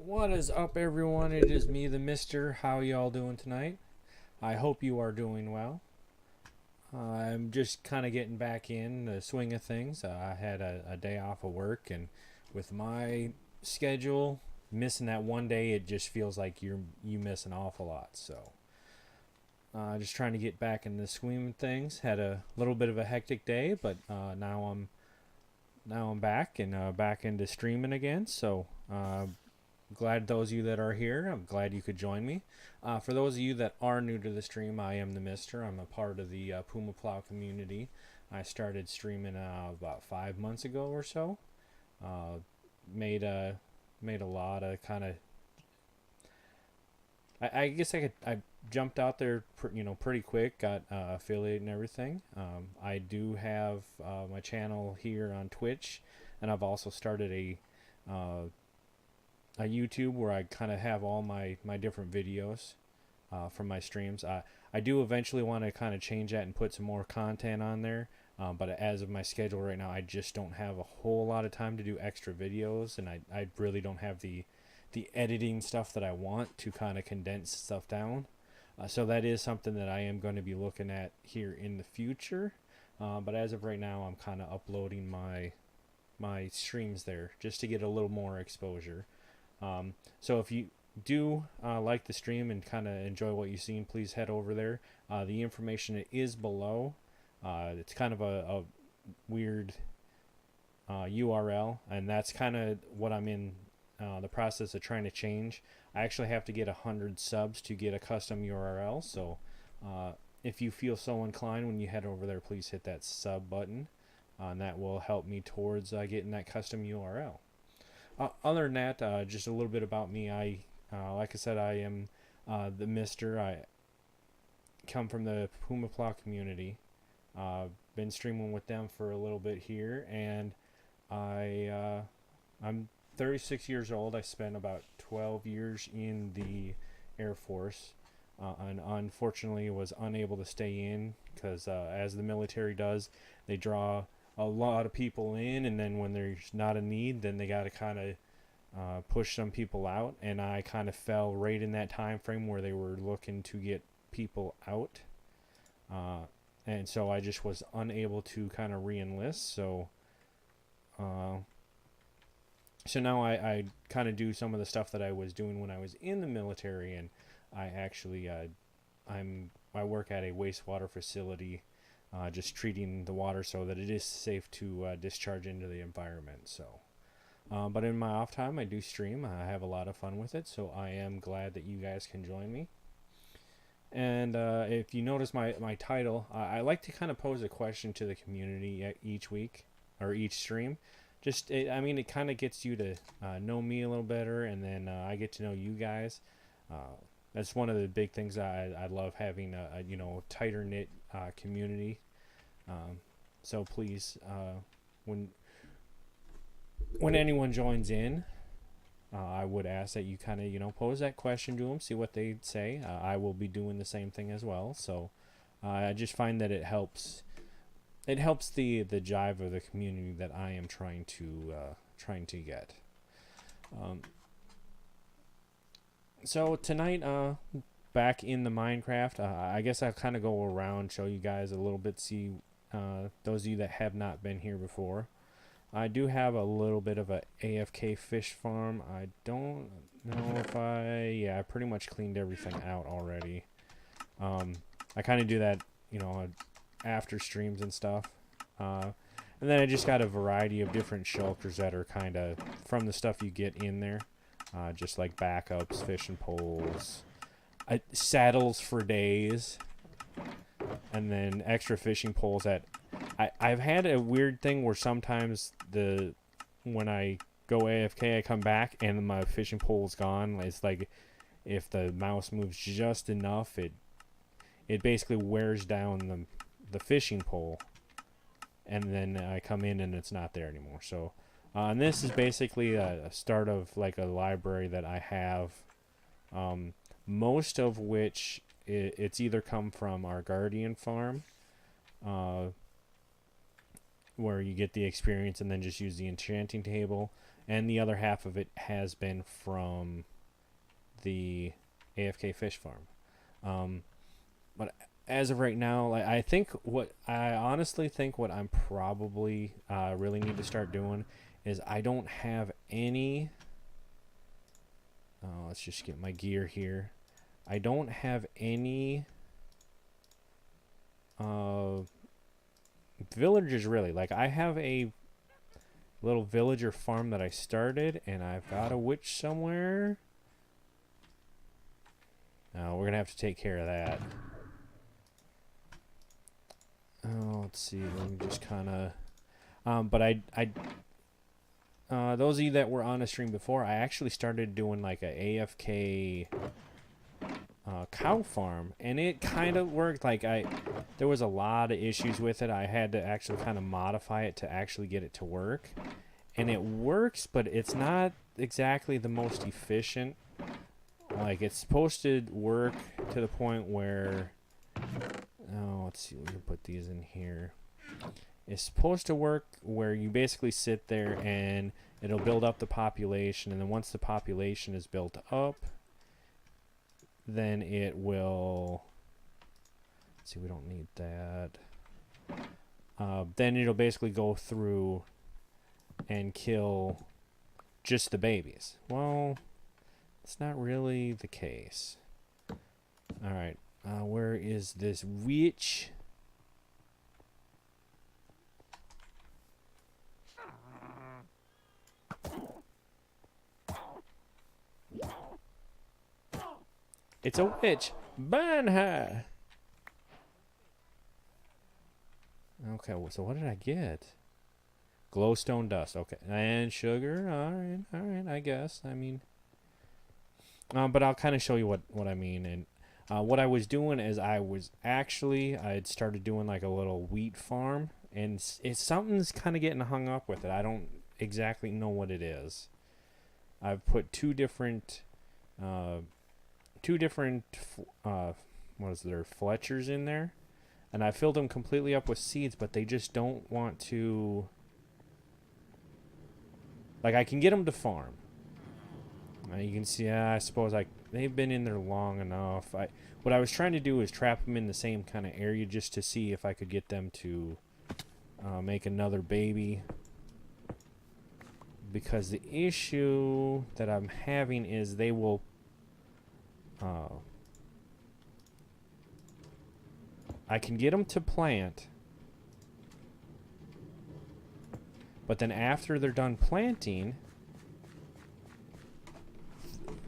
What is up, everyone? It is me, the Mister. How y'all doing tonight? I hope you are doing well. I'm just kind of getting back in the swing of things. I had a day off of work, and with my schedule, missing that one day, it just feels like you miss an awful lot. So, just trying to get back in the swing of things. Had a little bit of a hectic day, but now I'm back and back into streaming again. So, glad those of you that are here, I'm glad you could join me. For those of you that are new to the stream, I am the Mister. I'm a part of the Puma Plow community. I started streaming about 5 months ago or so. Uh, made a made a lot of kind of. I guess I jumped out there, pretty quick. Got affiliate and everything. I do have my channel here on Twitch, and I've also started uh, a YouTube where I kind of have all my different videos from my streams. I do eventually want to kind of change that and put some more content on there. But as of my schedule right now, I just don't have a whole lot of time to do extra videos, and I really don't have the editing stuff that I want to kind of condense stuff down. So that is something that I am going to be looking at here in the future. But as of right now, I'm kind of uploading my streams there just to get a little more exposure. So if you do like the stream and kind of enjoy what you've seen, please head over there. The information is below. It's kind of a weird URL, and that's kind of what I'm in the process of trying to change. I actually have to get 100 subs to get a custom URL, so if you feel so inclined when you head over there, please hit that sub button, and that will help me towards getting that custom URL. Other than that, just a little bit about me. Like I said, I am the Mister. I come from the Puma Plow community. Been streaming with them for a little bit here, and I'm 36 years old. I spent about 12 years in the Air Force, and unfortunately was unable to stay in because, as the military does, they draw a lot of people in, and then when there's not a need, then they got to kind of push some people out, and I kind of fell right in that time frame where they were looking to get people out, uh, and so I just was unable to kind of re-enlist. Uh, so now I kind of do some of the stuff that I was doing when I was in the military, and I actually I work at a wastewater facility, just treating the water so that it is safe to discharge into the environment. So. But in my off time, I do stream. I have a lot of fun with it, so I am glad that you guys can join me. And if you notice my title, I like to kind of pose a question to the community each week or each stream. I mean, it kind of gets you to know me a little better, and then I get to know you guys. Uh, that's one of the big things I love having a tighter knit community. Um, so please, when when anyone joins in, I would ask that you kind of pose that question to them, see what they say. I will be doing the same thing as well. So I just find that it helps. It helps the jive of the community that I am trying to get. Um, so tonight, back in the Minecraft, I guess I'll kind of go around, show you guys a little bit, see those of you that have not been here before. I do have a little bit of a AFK fish farm. I don't know if I pretty much cleaned everything out already. I kind of do that, after streams and stuff. And then I just got a variety of different shelters that are kind of from the stuff you get in there. Just like backups, fishing poles, saddles for days, and then extra fishing poles that I've had a weird thing where sometimes when I go AFK, I come back and my fishing pole is gone. It's like if the mouse moves just enough, it basically wears down the fishing pole, and then I come in and it's not there anymore. So, and this is basically a start of like a library that I have, most of which it's either come from our Guardian farm. Where you get the experience and then just use the enchanting table, and the other half of it has been from the AFK fish farm. But as of right now, like, I honestly think what I'm probably really need to start doing is I don't have any. Let's just get my gear here. I don't have any villagers really. Like, I have a little villager farm that I started, and I've got a witch somewhere. We're gonna have to take care of that. Let's see. Let me just kind of. But those of you that were on the stream before, I actually started doing like a AFK cow farm, and it kind of worked. Like, there was a lot of issues with it. I had to actually kind of modify it to actually get it to work, and it works, but it's not exactly the most efficient. Like, it's supposed to work to the point where, let's see, we can put these in here. It's supposed to work where you basically sit there and it'll build up the population, and then once the population is built up, then it will, let's see, we don't need that. Then it'll basically go through and kill just the babies. Well, it's not really the case. Alright, where is this witch? It's a witch! Burn her! Okay, so what did I get? Glowstone dust, okay. And sugar, alright, I guess. I mean... but I'll kind of show you what I mean. And what I was doing is I had started doing like a little wheat farm, and something's kind of getting hung up with it. I don't exactly know what it is. I've put two different Fletchers in there, and I filled them completely up with seeds, but they just don't want to. Like, I can get them to farm. You can see, I suppose they've been in there long enough. What I was trying to do is trap them in the same kind of area just to see if I could get them to make another baby. Because the issue that I'm having is they will... I can get them to plant, but then after they're done planting...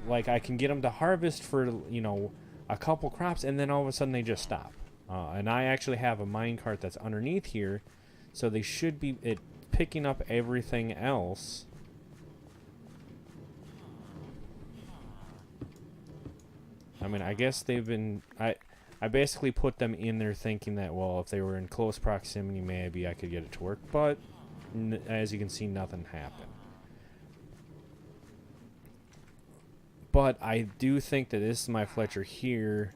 Like, I can get them to harvest for, you know, a couple crops, and then all of a sudden they just stop. And I actually have a minecart that's underneath here, so they should be picking up everything else. I mean, I guess they've been... I basically put them in there thinking that, well, if they were in close proximity, maybe I could get it to work. But, as you can see, nothing happened. But I do think that this is my Fletcher here.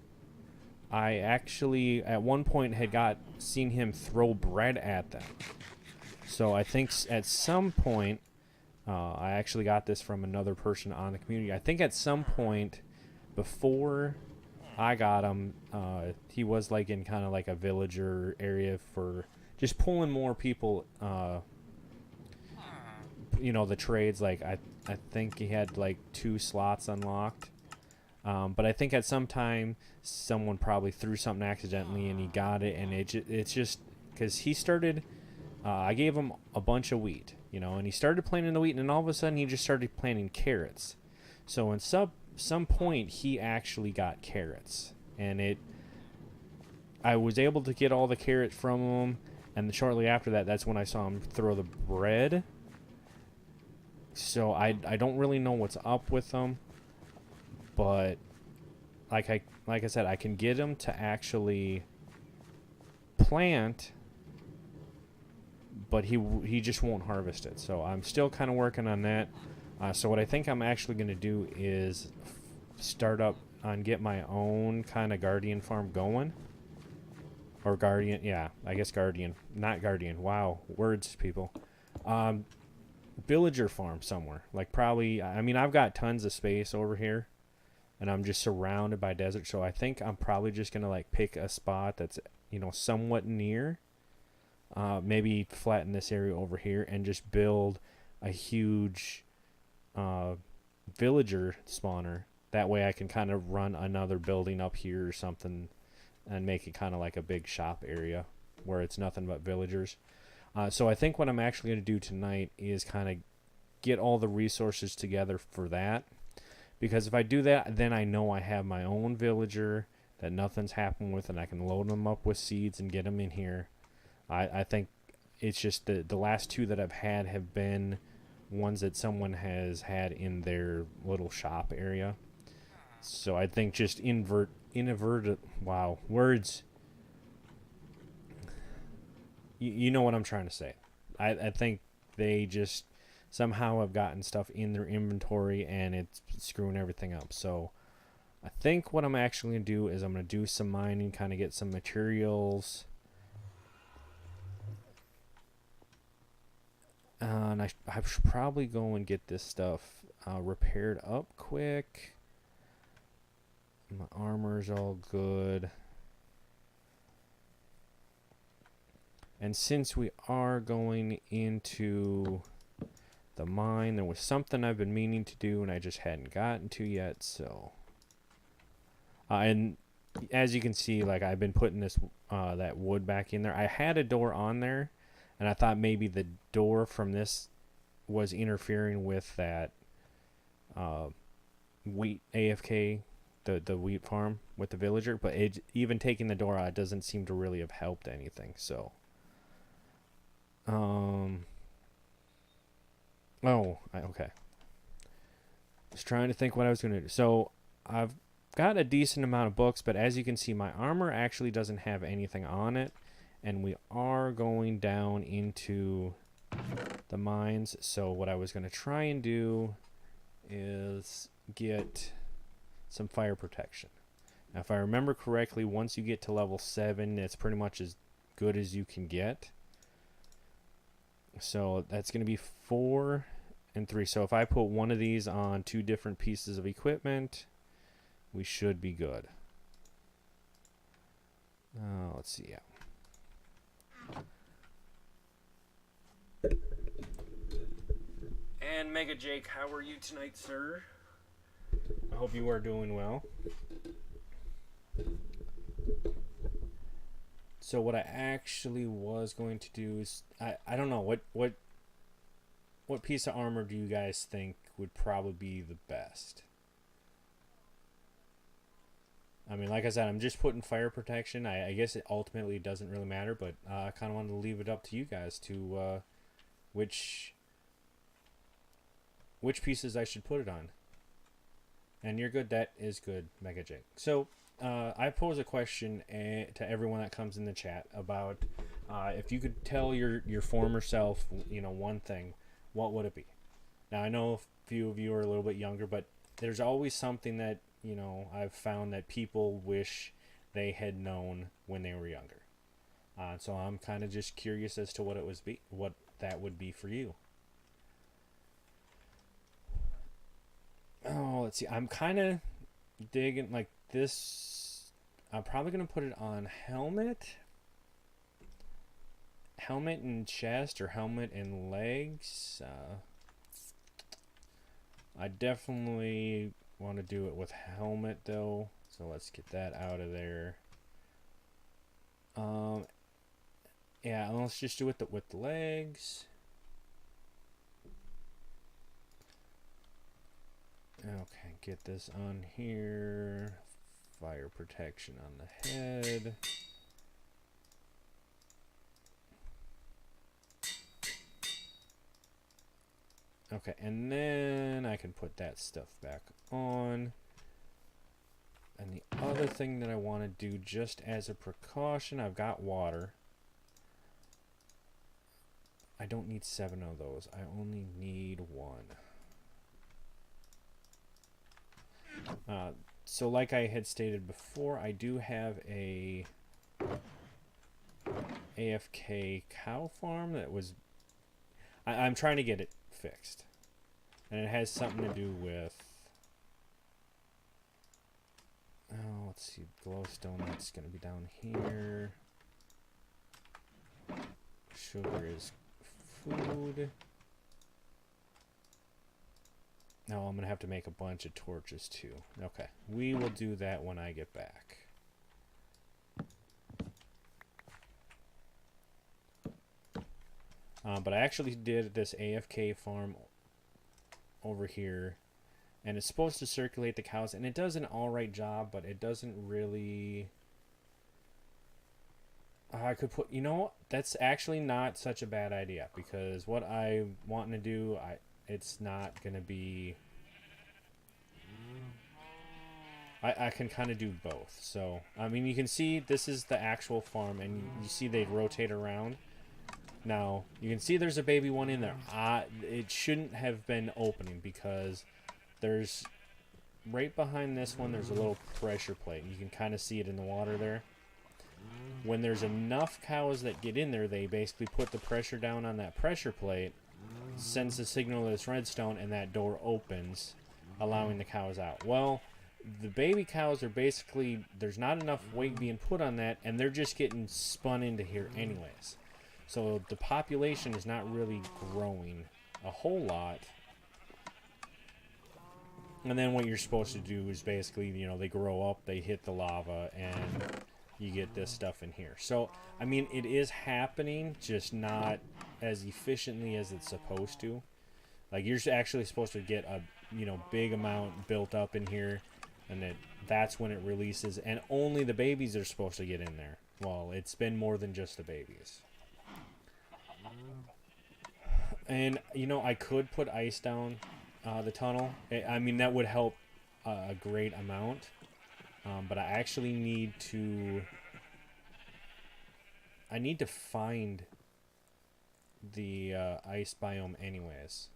I actually, at one point, had seen him throw bread at them. So I think at some point, I actually got this from another person on the community. I think at some point, before I got him, he was like in kind of like a villager area for just pulling more people, you know, the trades. Like, I think he had like 2 slots unlocked. But I think at some time someone probably threw something accidentally and he got it, and it's just because he started, I gave him a bunch of wheat, you know, and he started planting the wheat, and then all of a sudden he just started planting carrots. So in some point he actually got carrots, and I was able to get all the carrots from him, and shortly after that, that's when I saw him throw the bread. So I don't really know what's up with them, but like I said, I can get him to actually plant, but he just won't harvest it. So I'm still kind of working on that. So what I think I'm actually going to do is start up and get my own kind of guardian farm going. Or guardian, yeah, I guess guardian, not guardian. Wow, words, people. villager farm somewhere. Like probably, I mean, I've got tons of space over here, and I'm just surrounded by desert. So I think I'm probably just gonna like pick a spot that's, you know, somewhat near. Maybe flatten this area over here and just build a huge uh, villager spawner. That way I can kind of run another building up here or something and make it kind of like a big shop area where it's nothing but villagers. So I think what I'm actually going to do tonight is kind of get all the resources together for that. Because if I do that, then I know I have my own villager that nothing's happened with, and I can load them up with seeds and get them in here. I think it's just the last two that I've had have been ones that someone has had in their little shop area. So I think just wow, words. You know what I'm trying to say. I think they just somehow have gotten stuff in their inventory and it's screwing everything up. So I think what I'm actually going to do is I'm going to do some mining, kind of get some materials. And I should probably go and get this stuff repaired up quick. My armor's all good. And since we are going into the mine, there was something I've been meaning to do and I just hadn't gotten to yet. So, and as you can see, like I've been putting this that wood back in there. I had a door on there, and I thought maybe the door from this was interfering with that wheat AFK, the wheat farm with the villager. But even taking the door out doesn't seem to really have helped anything. So, okay. Just trying to think what I was going to do. So I've got a decent amount of books, but as you can see, my armor actually doesn't have anything on it. And we are going down into the mines. So what I was going to try and do is get some fire protection. Now, if I remember correctly, once you get to level 7, it's pretty much as good as you can get. So that's going to be 4 and 3. So if I put one of these on 2 different pieces of equipment, we should be good. Let's see. Yeah. And Mega Jake, how are you tonight, sir? I hope you are doing well. So what I actually was going to do is I don't know what piece of armor do you guys think would probably be the best? I mean, like I said, I'm just putting fire protection. I guess it ultimately doesn't really matter, but I kind of wanted to leave it up to you guys to which pieces I should put it on. And you're good. That is good, Mega Jake. So I pose a question to everyone that comes in the chat about if you could tell your former self, you know, one thing, what would it be? Now, I know a few of you are a little bit younger, but there's always something that, you know, I've found that people wish they had known when they were younger. So I'm kind of just curious as to what that would be for you. Oh, let's see. I'm kind of digging like this. I'm probably going to put it on helmet and chest, or helmet and legs. I definitely want to do it with helmet though, so let's get that out of there. Yeah, let's just do it with the legs. Okay, get this on here. Fire protection on the head. Okay, and then I can put that stuff back on. And the other thing that I want to do, just as a precaution, I've got water. I don't need 7 of those. I only need 1. So like I had stated before, I do have a AFK cow farm that was... I'm trying to get it fixed. And it has something to do with... Oh, let's see. Glowstone, that's going to be down here. Sugar is food. Now I'm going to have to make a bunch of torches too. Okay, we will do that when I get back. But I actually did this AFK farm over here, and it's supposed to circulate the cows, and it does an alright job, but it doesn't really... I could put, you know, that's actually not such a bad idea, because what I want to do, it's not going to be... I can kind of do both. So, I mean, you can see this is the actual farm, and you see they rotate around. Now, you can see there's a baby one in there. It shouldn't have been opening, because there's... Right behind this one, there's a little pressure plate. You can kind of see it in the water there. When there's enough cows that get in there, they basically put the pressure down on that pressure plate, sends the signal to this redstone, and that door opens, allowing the cows out. Well, the baby cows are basically, there's not enough weight being put on that, and they're just getting spun into here anyways. So the population is not really growing a whole lot. And then what you're supposed to do is basically, you know, they grow up, they hit the lava, and you get this stuff in here. So, I mean, it is happening, just not as efficiently as it's supposed to. Like, you're actually supposed to get a, you know, big amount built up in here, and that's when it releases, and only the babies are supposed to get in there. Well, it's been more than just the babies. And, you know, I could put ice down the tunnel. I mean, that would help a great amount. But I actually need to... I need to find the ice biome anyways.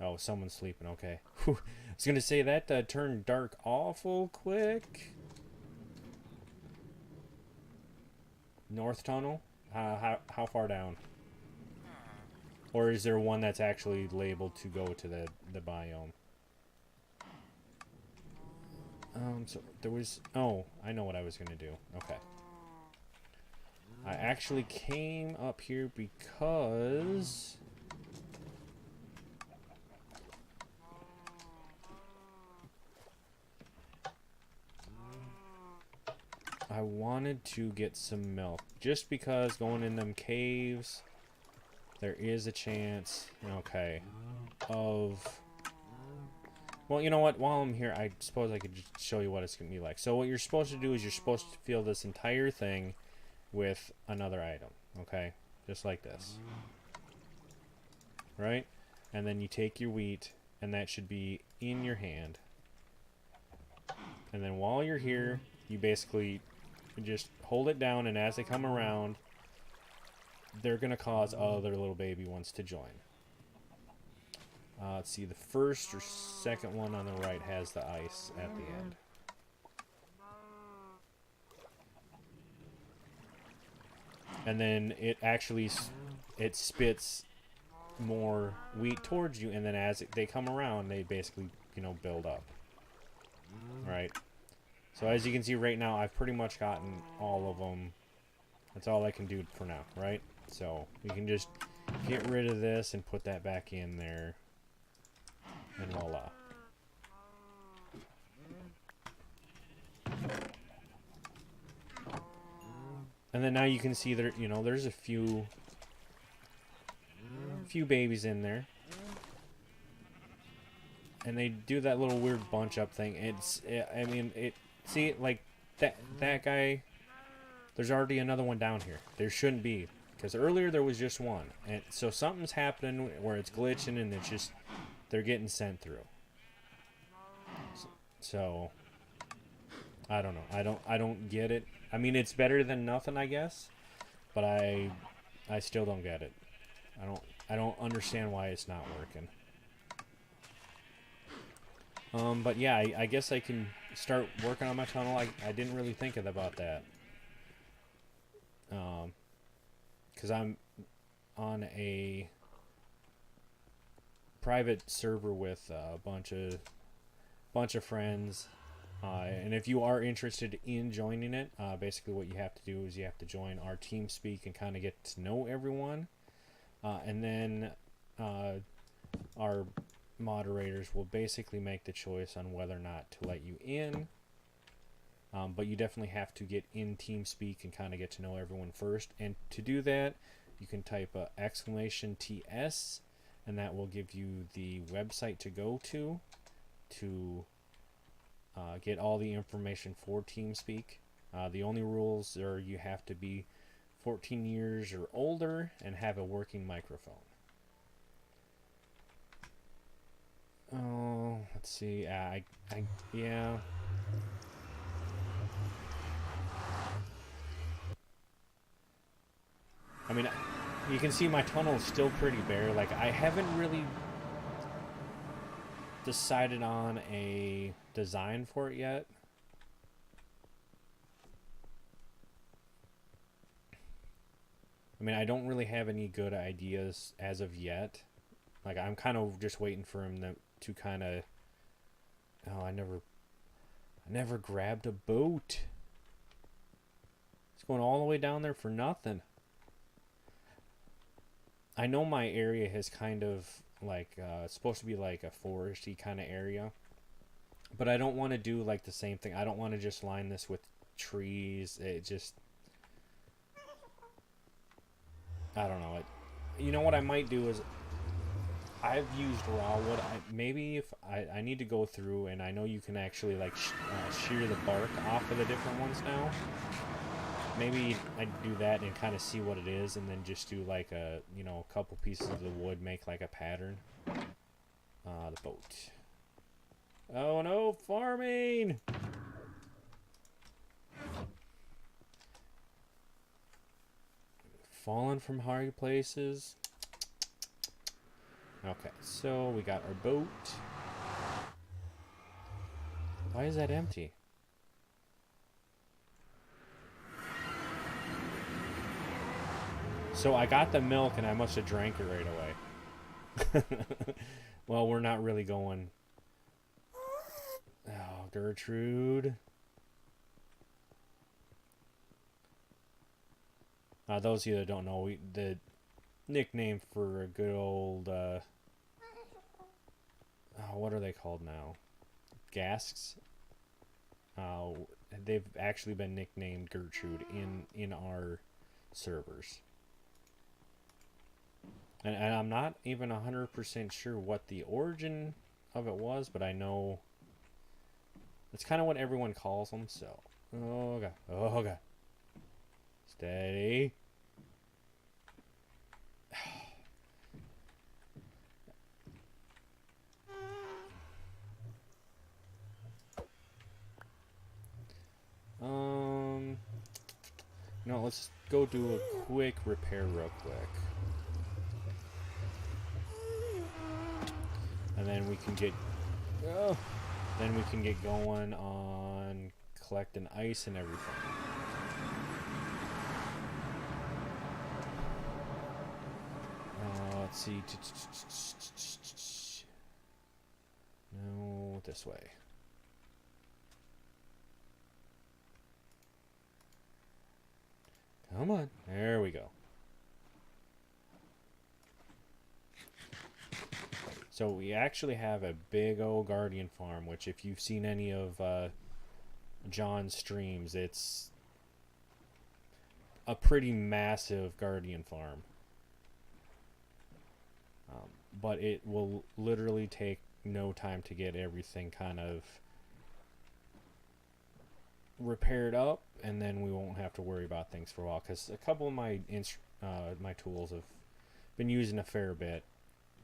Oh, someone's sleeping. Okay. Whew. I was going to say that turned dark awful quick. North tunnel? How far down? Or is there one that's actually labeled to go to the biome? So there was... Oh, I know what I was going to do. Okay. I actually came up here because... I wanted to get some milk. Just because going in them caves, there is a chance, okay, of... Well, you know what? While I'm here, I suppose I could just show you what it's going to be like. So what you're supposed to do is you're supposed to fill this entire thing with another item, okay? Just like this. Right? And then you take your wheat, and that should be in your hand. And then while you're here, you basically just hold it down, and as they come around, they're going to cause other little baby ones to join. Let's see, the first or second one on the right has the ice at the end. And then it actually, it spits more wheat towards you, and then as they come around, they basically, you know, build up. Right? So as you can see right now, I've pretty much gotten all of them. That's all I can do for now, right? So we can just get rid of this and put that back in there. And voila. And then now you can see there, you know, there's a few babies in there. And they do that little weird bunch up thing. I mean, see, like, that guy, there's already another one down here. There shouldn't be, because earlier there was just one. And so something's happening where it's glitching, and it's just, they're getting sent through. So, I don't know. I don't get it. I mean, it's better than nothing, I guess, but I still don't get it. I don't understand why it's not working. But yeah, I guess I can start working on my tunnel. I didn't really think about that. Because I'm on a private server with a bunch of friends. And if you are interested in joining it, basically what you have to do is you have to join our TeamSpeak and kind of get to know everyone. And then our moderators will basically make the choice on whether or not to let you in. But you definitely have to get in TeamSpeak and kind of get to know everyone first. And to do that, you can type !TS, and that will give you the website to go to get all the information for TeamSpeak. The only rules are you have to be 14 years or older and have a working microphone. Oh, let's see. Yeah. I mean, you can see my tunnel is still pretty bare. Like, I haven't really decided on a design for it yet. I mean, I don't really have any good ideas as of yet. Like, I'm kind of just waiting for him to kind of... Oh, I never grabbed a boat. It's going all the way down there for nothing. I know my area has kind of like it's supposed to be like a foresty kind of area, but I don't want to do like the same thing. I don't want to just line this with trees. It just, I don't know. You know what I might do is I've used raw wood. Maybe if I need to go through, and I know you can actually like shear the bark off of the different ones now. Maybe I'd do that and kind of see what it is, and then just do like a couple pieces of the wood, make like a pattern. The boat. Oh no, farming! Falling from high places. Okay, so we got our boat. Why is that empty? So I got the milk and I must have drank it right away. Well, we're not really going. Oh, Gertrude. Those of you that don't know, the nickname for a good old, what are they called now? Gasks. They've actually been nicknamed Gertrude in our servers. And I'm not even 100% sure what the origin of it was, but I know that's kind of what everyone calls them, so. Oh, God. Oh, God. Steady. No, let's go do a quick repair real quick. And then we can get going on collecting ice and everything. Let's see. No, this way. Come on. There we go. So we actually have a big old guardian farm, which if you've seen any of John's streams, it's a pretty massive guardian farm. But it will literally take no time to get everything kind of repaired up, and then we won't have to worry about things for a while, because a couple of my my tools have been using a fair bit,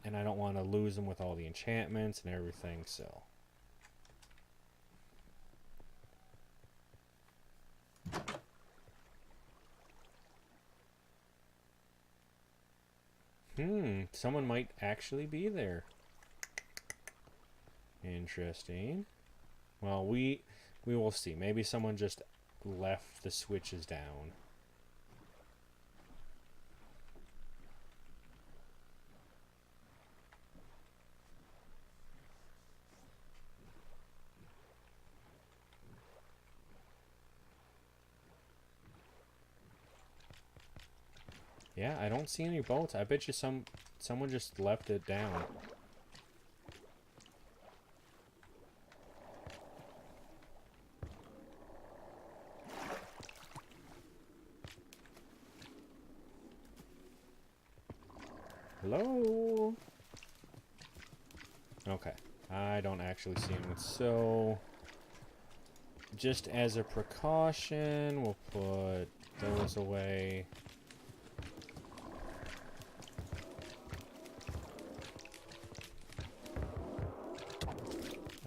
and I don't want to lose them with all the enchantments and everything, so. Someone might actually be there. Interesting. Well, we will see. Maybe someone just left the switches down. Yeah, I don't see any boats. I bet you someone just left it down. Hello? Okay. I don't actually see anyone. So, just as a precaution, we'll put those away.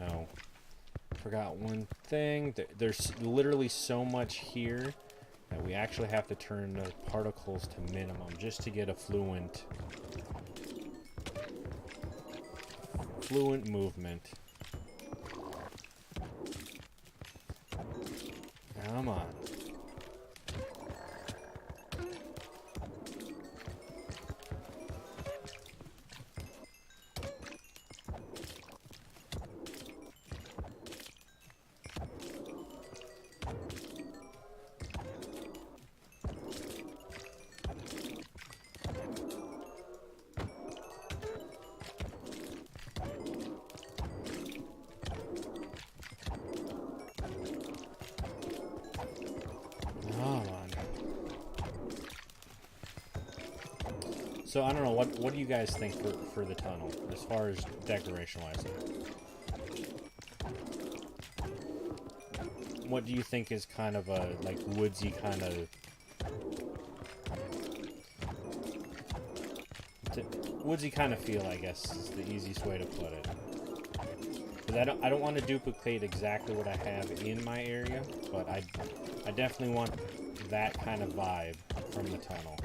Oh. Forgot one thing. There's literally so much here that we actually have to turn the particles to minimum just to get a fluent movement. Come on. So I don't know, what do you guys think for the tunnel as far as decoration wise? What do you think is kind of a like woodsy kind of feel, I guess is the easiest way to put it. Because I don't want to duplicate exactly what I have in my area, but I definitely want that kind of vibe from the tunnel.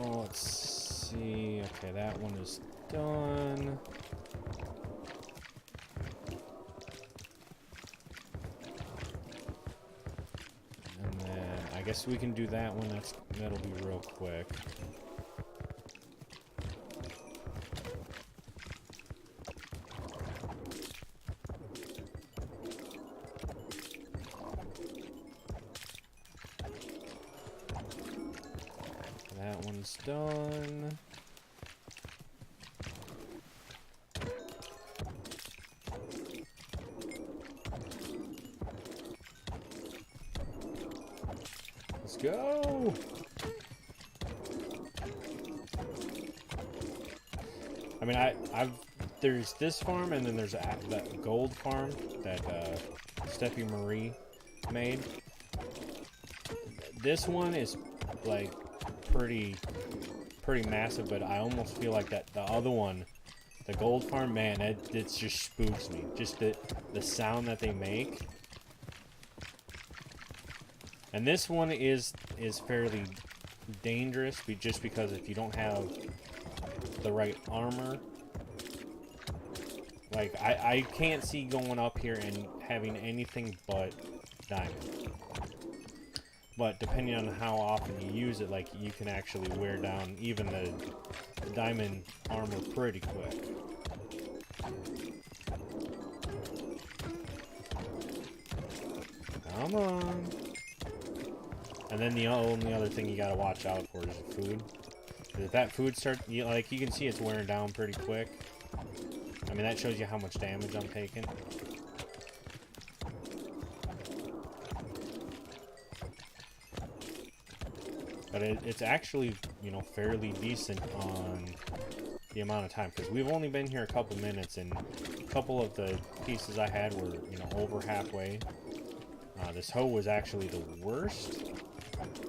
Oh, let's see. Okay, that one is done. And then I guess we can do that one. That'll be real quick. That one's done. Let's go! I mean, there's this farm, and then there's that gold farm that Steffi Marie made. This one is like pretty massive, but I almost feel like that the other one, the gold farm, man, it just spooks me. Just the sound that they make. And this one is fairly dangerous, just because if you don't have the right armor, like I can't see going up here and having anything but diamond. But depending on how often you use it, like, you can actually wear down even the diamond armor pretty quick. Come on. And then the only other thing you gotta watch out for is the food. If that food starts, you can see it's wearing down pretty quick. I mean, that shows you how much damage I'm taking. But it's actually, fairly decent on the amount of time, because we've only been here a couple minutes, and a couple of the pieces I had were, over halfway. This hoe was actually the worst,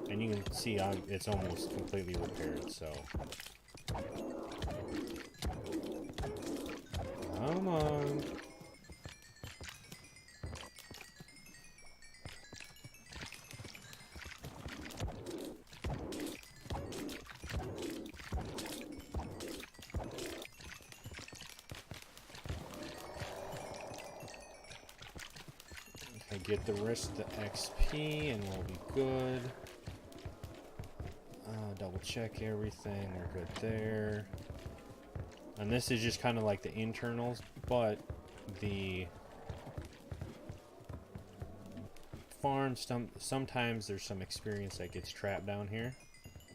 and you can see it's almost completely repaired, so. Come on. get the rest of the XP and we'll be good. Double check everything, we're good there. And this is just kind of like the internals, but the farm, sometimes there's some experience that gets trapped down here.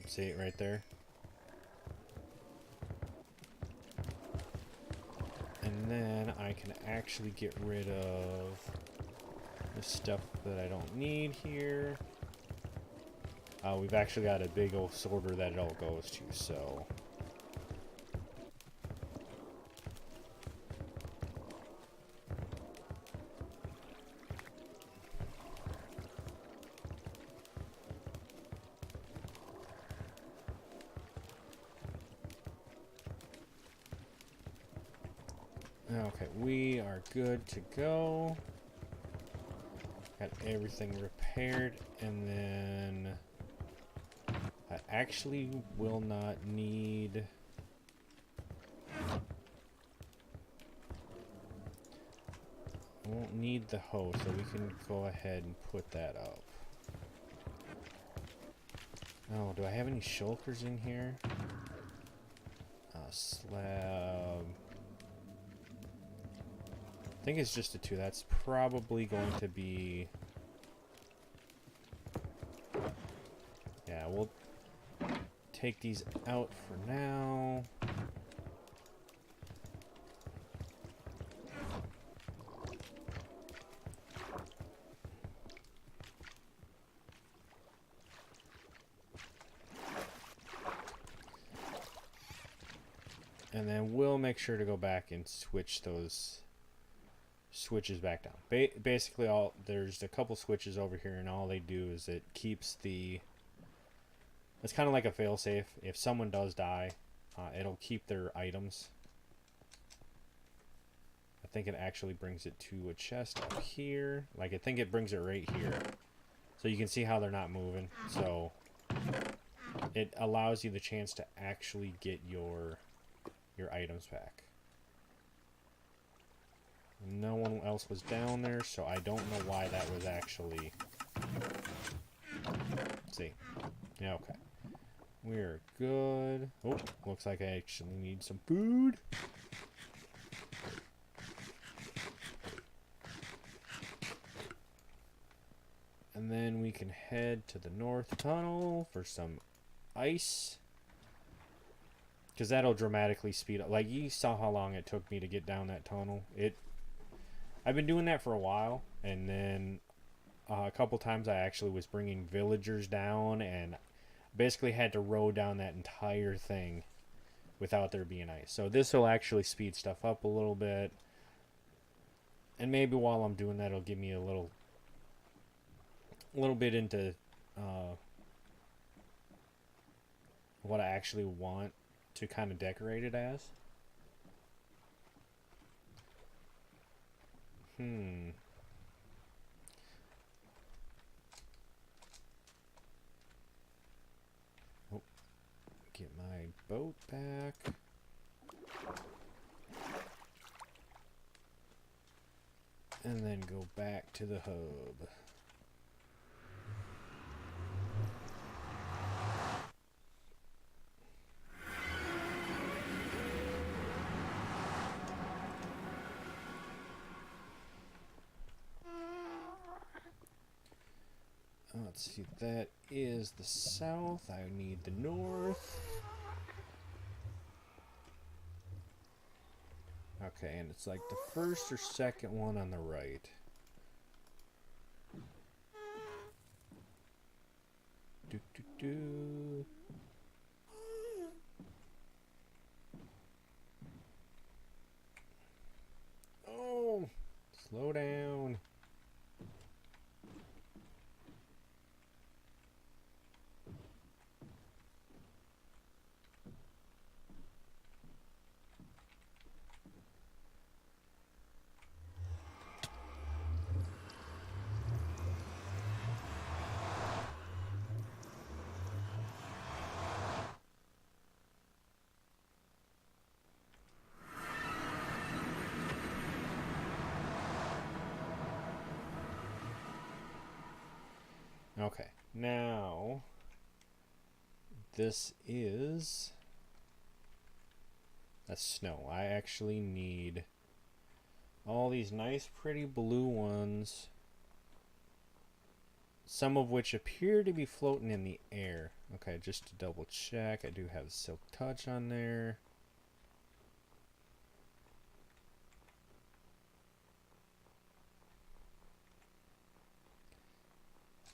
See it right there? And then I can actually get rid of the stuff that I don't need here. We've actually got a big old sorter that it all goes to, so... Okay, we are good to go. Got everything repaired, and then I actually will not need... I won't need the hoe, so we can go ahead and put that up. Oh, do I have any shulkers in here? Slab... I think it's just a 2. That's probably going to be... Yeah, we'll take these out for now. And then we'll make sure to go back and switch those switches back down. Basically, there's a couple switches over here, and all they do is it keeps the... It's kind of like a failsafe. If someone does die, it'll keep their items. I think it actually brings it to a chest up here. Like, I think it brings it right here. So you can see how they're not moving. So it allows you the chance to actually get your items back. No one else was down there, so I don't know why that was actually... Let's see. Yeah, okay. We're good. Oh, looks like I actually need some food. And then we can head to the north tunnel for some ice. Because that'll dramatically speed up. Like, you saw how long it took me to get down that tunnel. I've been doing that for a while, and then a couple times I actually was bringing villagers down, and basically had to row down that entire thing without there being ice. So this will actually speed stuff up a little bit, and maybe while I'm doing that, it'll give me a little bit into what I actually want to kind of decorate it as. Oh, get my boat back. And then go back to the hub. Let's see, that is the south. I need the north. Okay, and it's like the first or second one on the right. Do do do. Oh, slow down. Okay, now this is that's snow. I actually need all these nice pretty blue ones, some of which appear to be floating in the air. Okay, just to double check, I do have Silk Touch on there.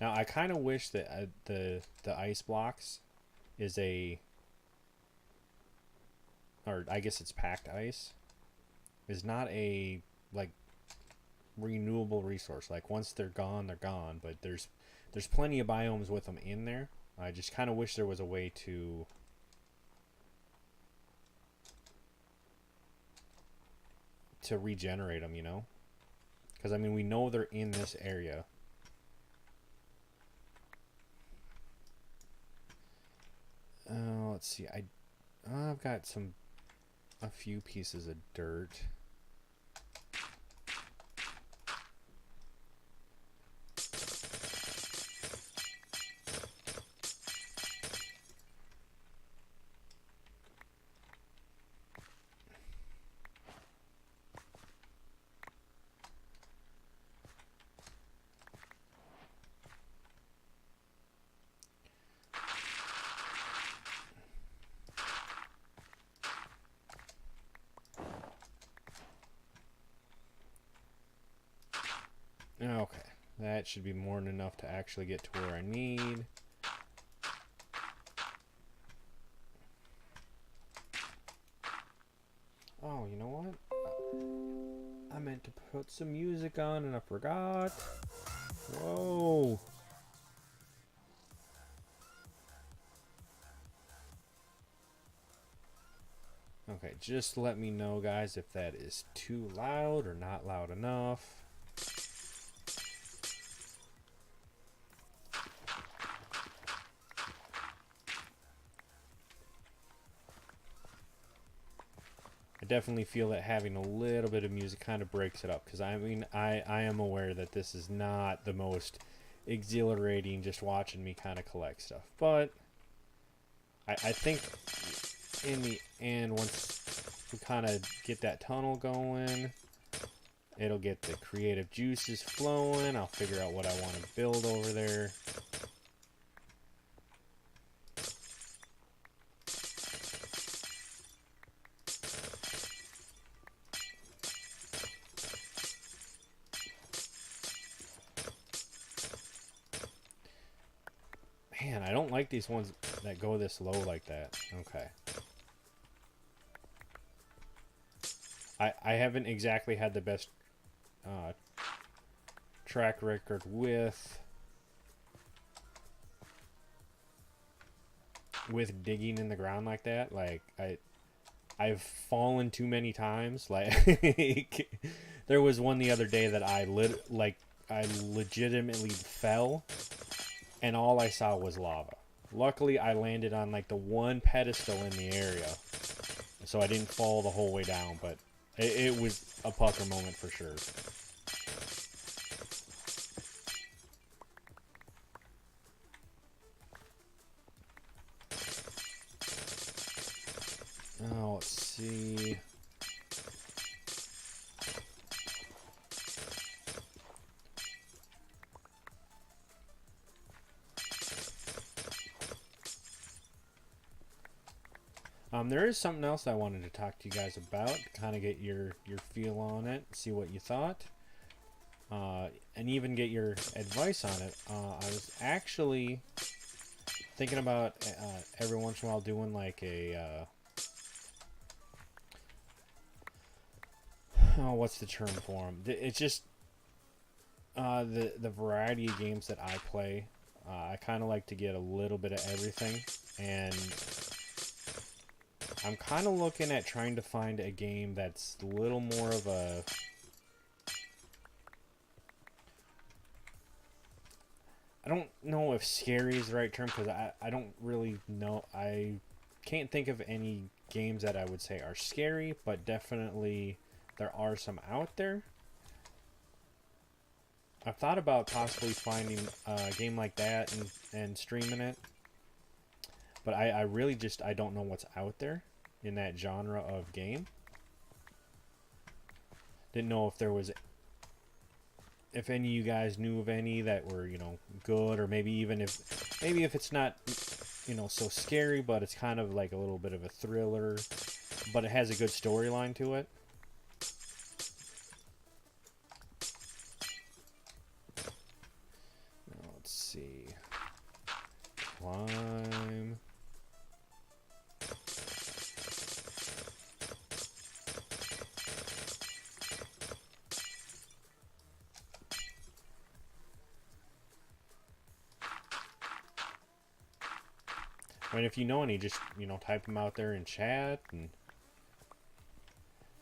Now I kind of wish that the ice blocks is or I guess it's packed ice, is not a like renewable resource. Like once they're gone, they're gone. But there's plenty of biomes with them in there. I just kind of wish there was a way to regenerate them, you know? Because I mean, we know they're in this area. Let's see. I've got a few pieces of dirt. Okay, that should be more than enough to actually get to where I need. Oh, you know what? I meant to put some music on and I forgot. Whoa. Okay, just let me know, guys, if that is too loud or not loud enough. I definitely feel that having a little bit of music kind of breaks it up, because I mean, I am aware that this is not the most exhilarating just watching me kind of collect stuff, but I think in the end, once we kind of get that tunnel going, it'll get the creative juices flowing. I'll figure out what I want to build over there. Man, I don't like these ones that go this low like that. Okay. I haven't exactly had the best track record with digging in the ground like that. Like I've fallen too many times. Like there was one the other day that I legitimately fell and all I saw was lava. Luckily I landed on like the one pedestal in the area, so I didn't fall the whole way down, but it was a pucker moment for sure. Oh, let's see. There is something else I wanted to talk to you guys about, kind of get your feel on it, see what you thought, and even get your advice on it. I was actually thinking about every once in a while doing like a oh, what's the term for them? It's just the variety of games that I play. I kind of like to get a little bit of everything, and I'm kind of looking at trying to find a game that's a little more of a... I don't know if scary is the right term, because I don't really know. I can't think of any games that I would say are scary, but definitely there are some out there. I've thought about possibly finding a game like that and streaming it, but I really just I don't know what's out there in that genre of game. Didn't know if there was if any of you guys knew of any that were, you know, good, or maybe even if it's not, you know, so scary, but it's kind of like a little bit of a thriller, but it has a good storyline to it. Now, let's see. Climb. I mean, if you know any, just, you know, type them out there in chat, and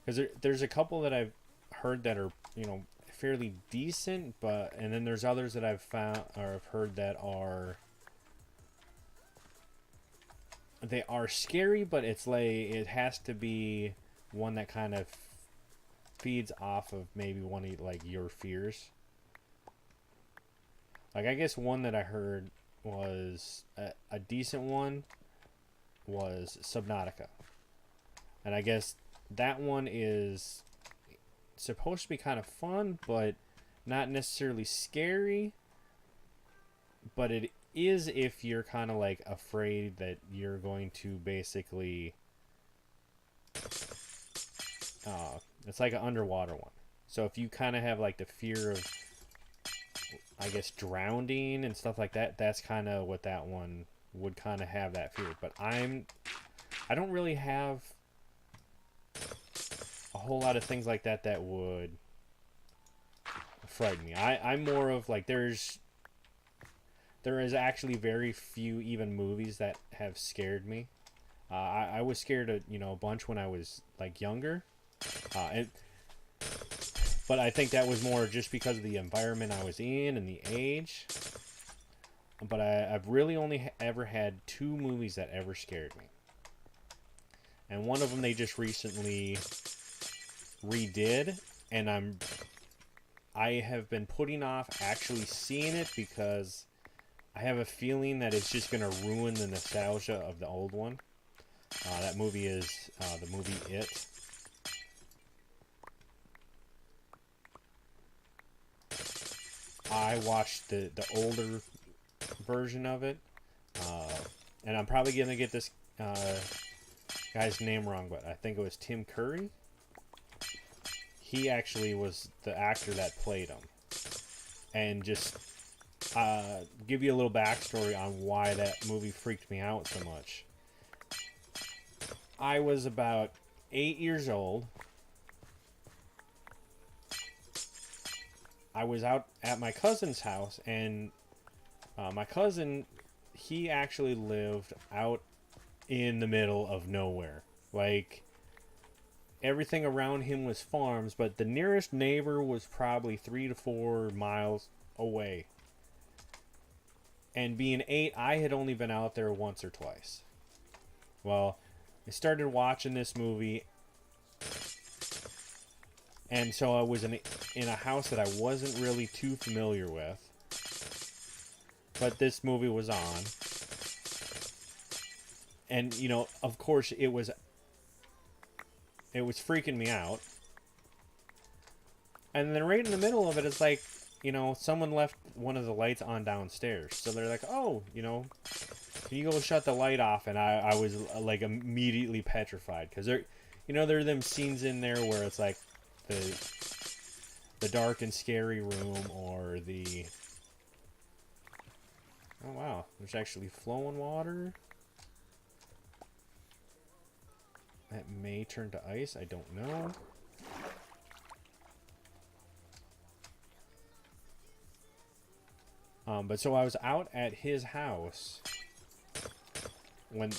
because there's a couple that I've heard that are, you know, fairly decent, but and then there's others that I've found or I've heard that are they are scary, but it's like it has to be one that kind of feeds off of maybe one of like your fears. Like, I guess one that I heard was a decent one was Subnautica, and I guess that one is supposed to be kind of fun, but not necessarily scary. But it is if you're kind of like afraid that you're going to basically, it's like an underwater one. So if you kind of have like the fear of, I guess, drowning and stuff like that, that's kind of what that one would kind of have, that fear. But I don't really have a whole lot of things like that that would frighten me. I'm more of like there is actually very few even movies that have scared me. I was scared of, you know, a bunch when I was like younger, but I think that was more just because of the environment I was in and the age. But I've really only ever had two movies that ever scared me, and one of them they just recently redid, and I have been putting off actually seeing it because I have a feeling that it's just going to ruin the nostalgia of the old one. That movie is the movie It. I watched the older version of it, and I'm probably going to get this guy's name wrong, but I think it was Tim Curry. He actually was the actor that played him. And just give you a little backstory on why that movie freaked me out so much. I was about 8 years old. I was out at my cousin's house, and my cousin, he actually lived out in the middle of nowhere. Like, everything around him was farms, but the nearest neighbor was probably 3 to 4 miles away. And being 8, I had only been out there once or twice. Well, I started watching this movie, and so I was in a house that I wasn't really too familiar with. But this movie was on. And, you know, of course, it was freaking me out. And then right in the middle of it, it's like, you know, someone left one of the lights on downstairs. So they're like, oh, you know, can you go shut the light off? And I was like immediately petrified. Because there are them scenes in there where it's like the dark and scary room, or the... Oh, wow. There's actually flowing water. That may turn to ice. I don't know. But so I was out at his house when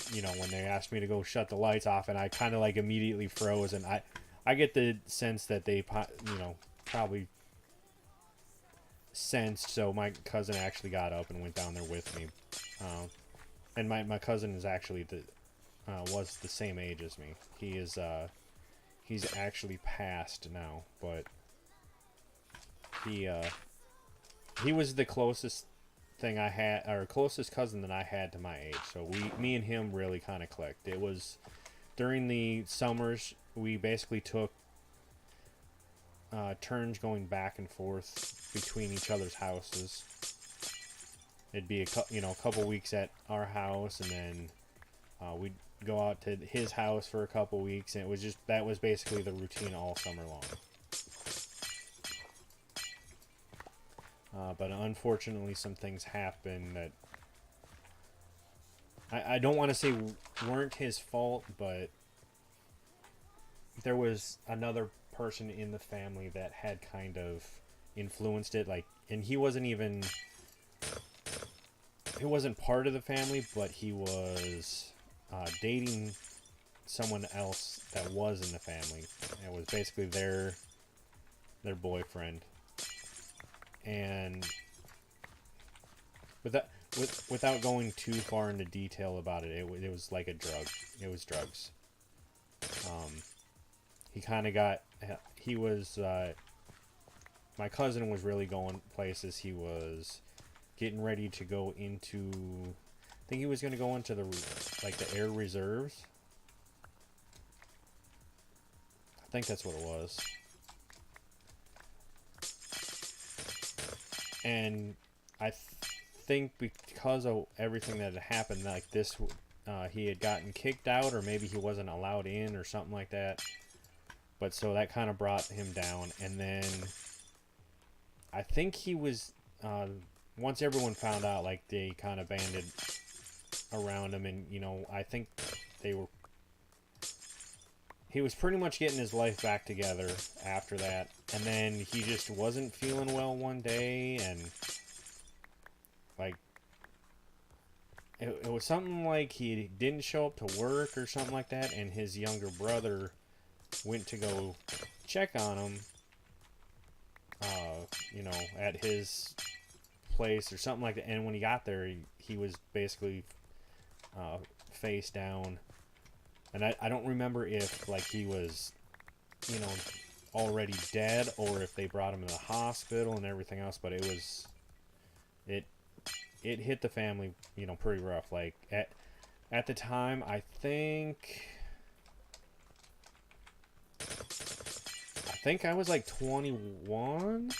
they asked me to go shut the lights off, and I kind of like immediately froze, and I get the sense that they, probably sensed, so my cousin actually got up and went down there with me. And my cousin is actually was the same age as me. He's actually passed now, but he he was the closest thing I had, or closest cousin that I had to my age. So me and him really kind of clicked. It was during the summers. We basically took turns going back and forth between each other's houses. It'd be a couple weeks at our house, and then we'd go out to his house for a couple weeks, and that was basically the routine all summer long. But unfortunately, some things happened that I don't want to say weren't his fault, but there was another person in the family that had kind of influenced it. And he wasn't part of the family, but he was dating someone else that was in the family. It was basically their boyfriend. And without going too far into detail about it, it was like a drug. It was drugs. He kind of got. He was. My cousin was really going places. He was getting ready to go into. I think he was going to go into the air reserves. I think that's what it was. And I think because of everything that had happened, like this, he had gotten kicked out, or maybe he wasn't allowed in, or something like that. But so that kind of brought him down. And then I think he was, once everyone found out, like they kind of banded around him, and I think he was pretty much getting his life back together after that. And then he just wasn't feeling well one day, and it was something like he didn't show up to work or something like that, and his younger brother went to go check on him, at his place or something like that. And when he got there, he was basically face down. And I don't remember if he was, already dead, or if they brought him to the hospital and everything else. But it hit the family, pretty rough. Like at the time, I think I was like 21,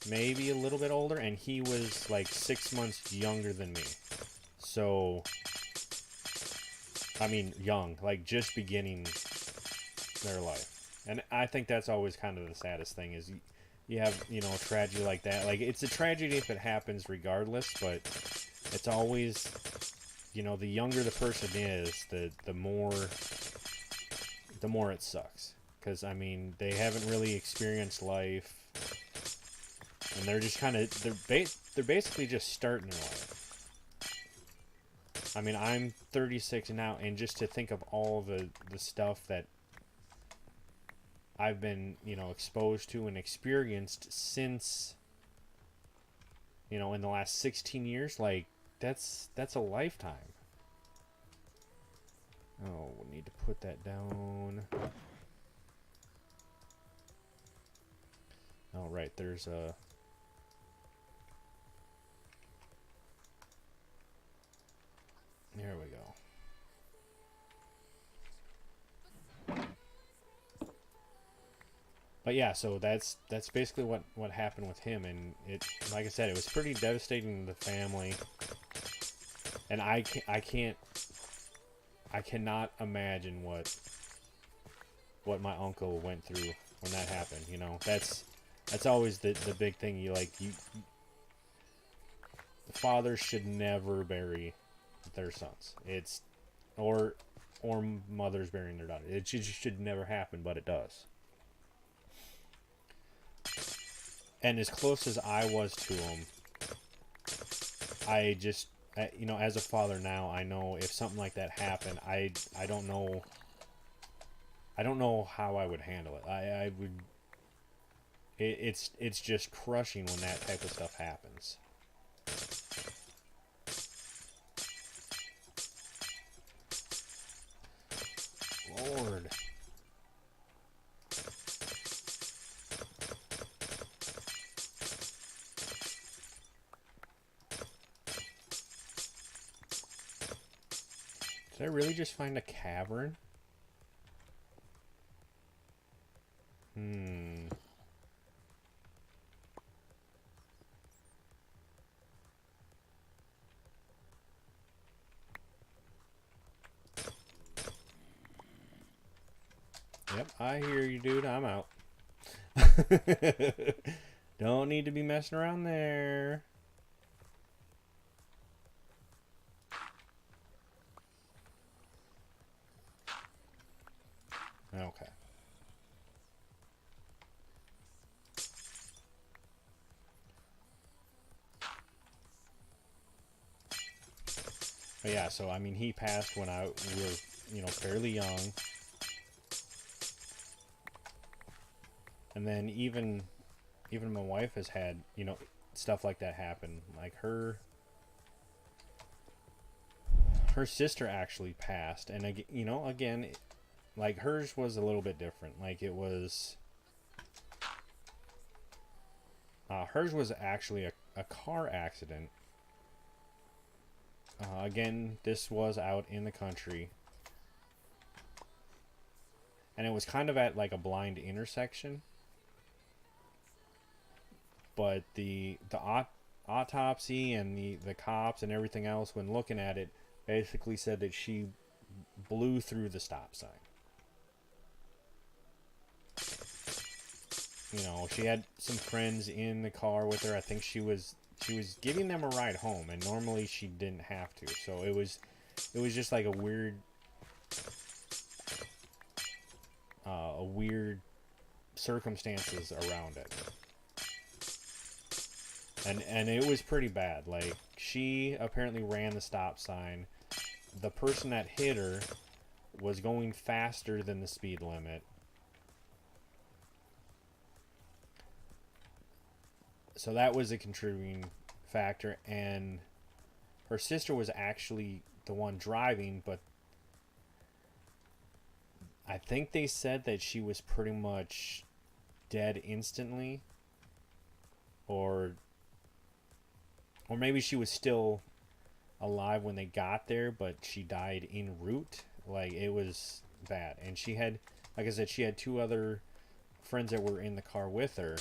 maybe a little bit older, and he was like 6 months younger than me. So, I mean, young, like just beginning their life. And I think that's always kind of the saddest thing is you have, a tragedy like that. Like, it's a tragedy if it happens regardless, but it's always, the younger the person is, the more it sucks. Because, I mean, they haven't really experienced life, and they're just kind of, they're basically just starting their life. I mean, I'm 36 now, and just to think of all the stuff that I've been, exposed to and experienced since, in the last 16 years, like, that's a lifetime. Oh, we need to put that down. Oh, right, there's a... There we go. But yeah, so that's basically what happened with him, and it, like I said, it was pretty devastating to the family. And I cannot imagine what my uncle went through when that happened. That's always the big thing. The fathers should never bury their sons. Or mothers burying their daughter. It should never happen, but it does. And as close as I was to him, I just, as a father now, I know if something like that happened, I don't know how I would handle it. I would. It's just crushing when that type of stuff happens. Lord. Did I really just find a cavern? Hmm. Yep, I hear you, dude. I'm out. Don't need to be messing around there. Okay. But yeah, so I mean, he passed when we were, fairly young, and then even my wife has had, stuff like that happen. Like her sister actually passed, and again, like hers was a little bit different. Like it was, hers was actually a car accident. Again, this was out in the country, and it was kind of at like a blind intersection. But the autopsy and the cops and everything else, when looking at it, basically said that she blew through the stop sign. She had some friends in the car with her. I think she was giving them a ride home, and normally she didn't have to. So it was just like a weird circumstances around it. And it was pretty bad. Like, she apparently ran the stop sign. The person that hit her was going faster than the speed limit. So that was a contributing factor. And her sister was actually the one driving, but I think they said that she was pretty much dead instantly. Or maybe she was still alive when they got there, but she died en route. Like, it was bad. And she had, like I said, she had two other friends that were in the car with her,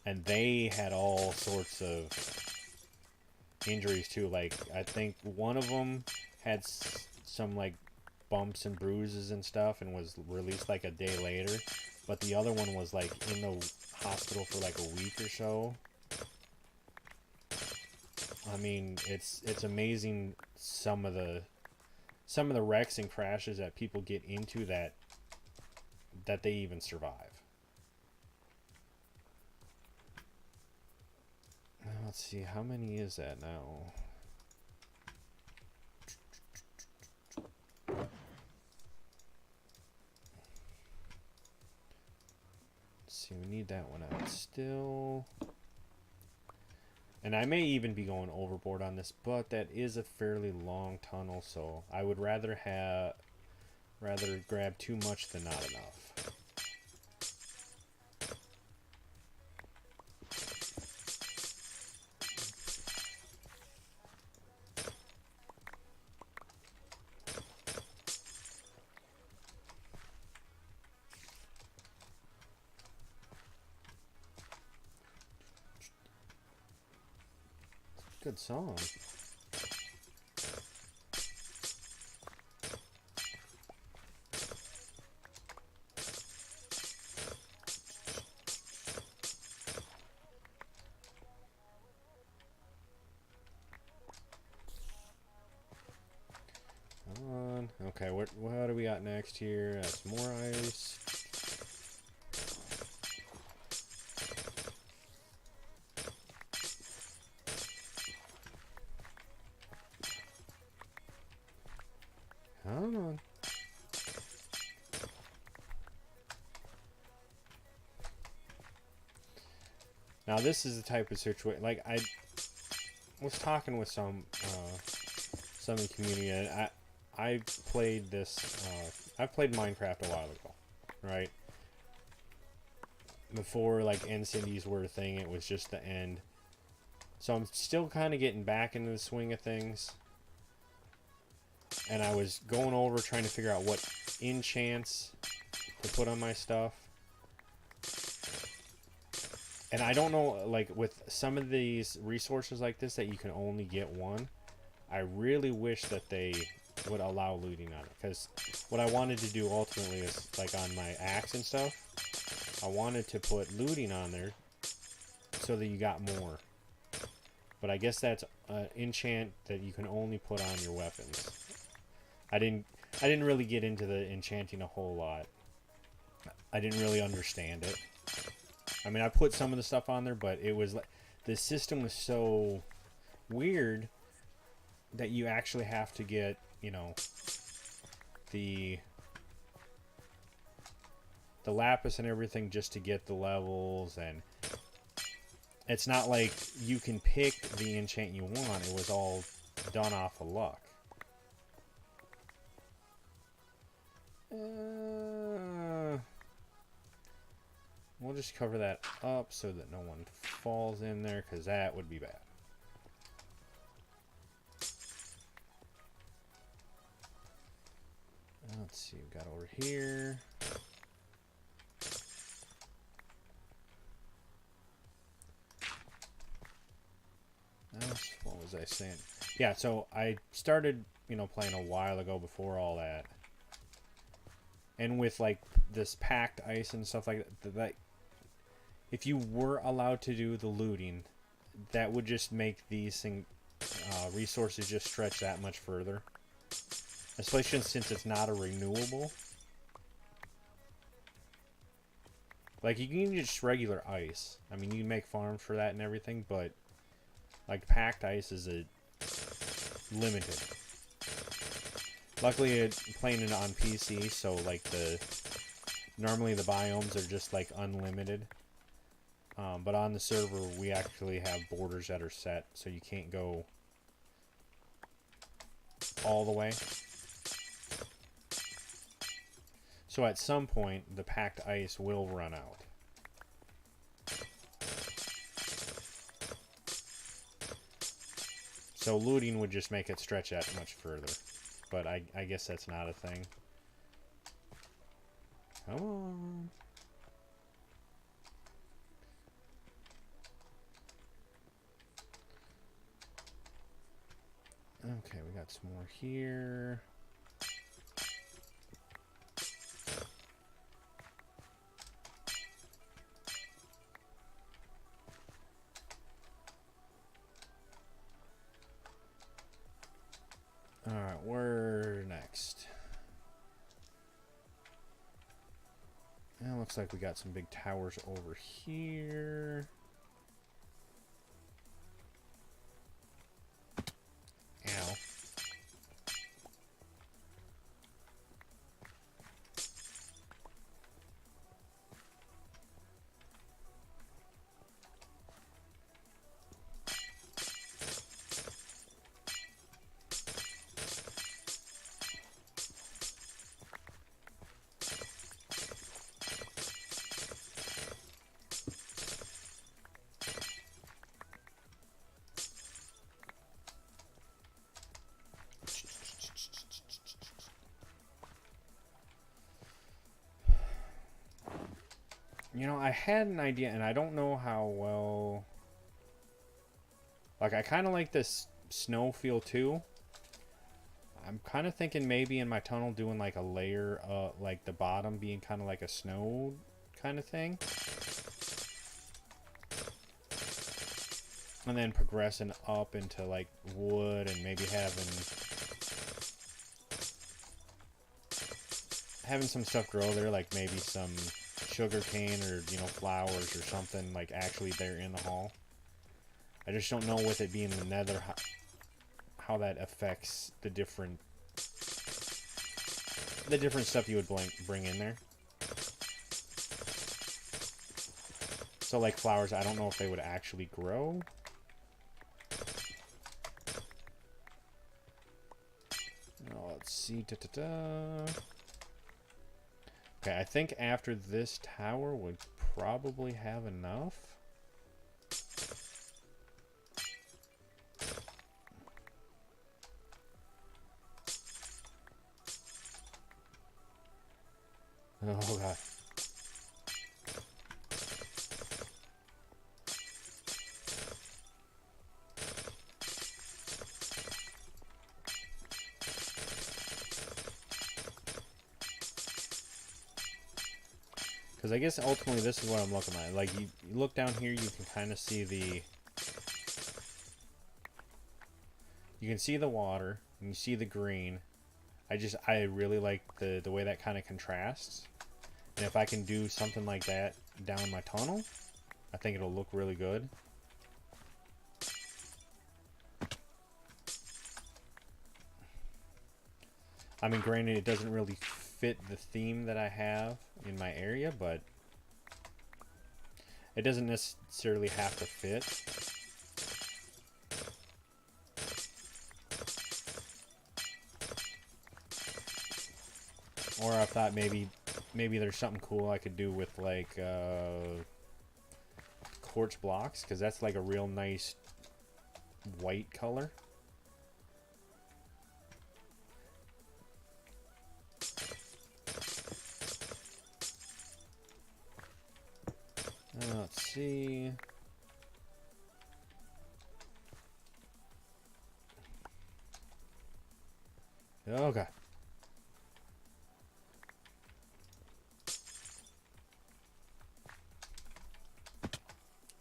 and they had all sorts of injuries too. Like, I think one of them had some like bumps and bruises and stuff, and was released like a day later. But the other one was like in the hospital for like a week or so. I mean, it's amazing some of the wrecks and crashes that people get into that they even survive. Now, let's see, how many is that now? Let's see, we need that one out still. And I may even be going overboard on this, but that is a fairly long tunnel, so I would rather grab too much than not enough. Good song. Come on. Okay, what do we got next here? That's more ice. Come on. Now this is the type of situation, like, I was talking with some in the community, and I played this. I played Minecraft a while ago, right? Before like end cities were a thing, it was just the end. So I'm still kind of getting back into the swing of things. and I was going over trying to figure out what enchants to put on my stuff. And I don't know, like, with some of these resources like this that you can only get one, I really wish that they would allow looting on it. Because what I wanted to do ultimately is, like, on my axe and stuff, I wanted to put looting on there so that you got more. But I guess that's an enchant that you can only put on your weapons. I didn't really get into the enchanting a whole lot. I didn't really understand it. I mean, I put some of the stuff on there, but it was like the system was so weird that you actually have to get, you know, the lapis and everything just to get the levels, and it's not like you can pick the enchant you want. It was all done off of luck. We'll just cover that up so that no one falls in there, because that would be bad. Let's see, we've got over here. What was I saying? Yeah, so I started, you know, playing a while ago before all that. And with, like, this packed ice and stuff like that, if you were allowed to do the looting, that would just make these resources just stretch that much further. Especially since it's not a renewable. Like, you can use just regular ice. I mean, you can make farms for that and everything, but like, packed ice is limited. Luckily, playing it on PC, so like normally the biomes are just like unlimited. But on the server, we actually have borders that are set, so you can't go all the way. So at some point, the packed ice will run out. So looting would just make it stretch that much further. But I guess that's not a thing. Come on. Okay, we got some more here. Alright, where next? It looks like we got some big towers over here. Ow. You know, I had an idea, and I don't know how well... Like, I kind of like this snow feel, too. I'm kind of thinking maybe in my tunnel doing, like, a layer, like, the bottom being kind of like a snow kind of thing. And then progressing up into, like, wood, and maybe having some stuff grow there, like maybe some sugar cane or, you know, flowers or something, like, actually there in the hall. I just don't know, with it being the nether, how that affects the different stuff you would bring in there. So, like, flowers, I don't know if they would actually grow. Oh, let's see. Okay, I think after this tower would probably have enough. Oh god. Because I guess ultimately this is what I'm looking at. Like, you look down here, you can kind of see the... You can see the water, and you see the green. I really like the way that kind of contrasts. And if I can do something like that down my tunnel, I think it'll look really good. I mean, granted, it doesn't really fit the theme that I have in my area, but it doesn't necessarily have to fit. Or I thought maybe there's something cool I could do with like quartz blocks, because that's like a real nice white color. Let's see. Okay.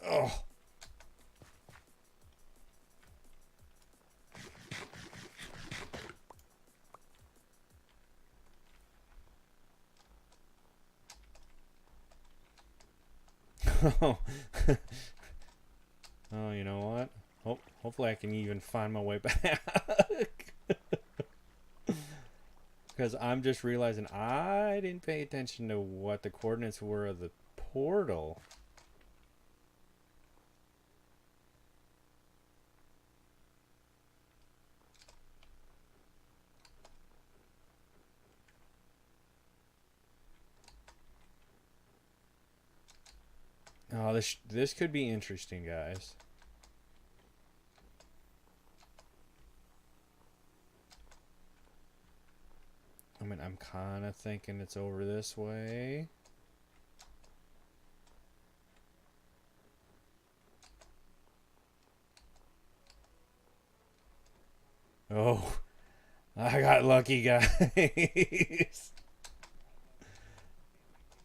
Oh. Oh. Oh, you know what? Hopefully I can even find my way back. Because I'm just realizing I didn't pay attention to what the coordinates were of the portal. Oh, this could be interesting, guys. I mean, I'm kind of thinking it's over this way. Oh, I got lucky, guys.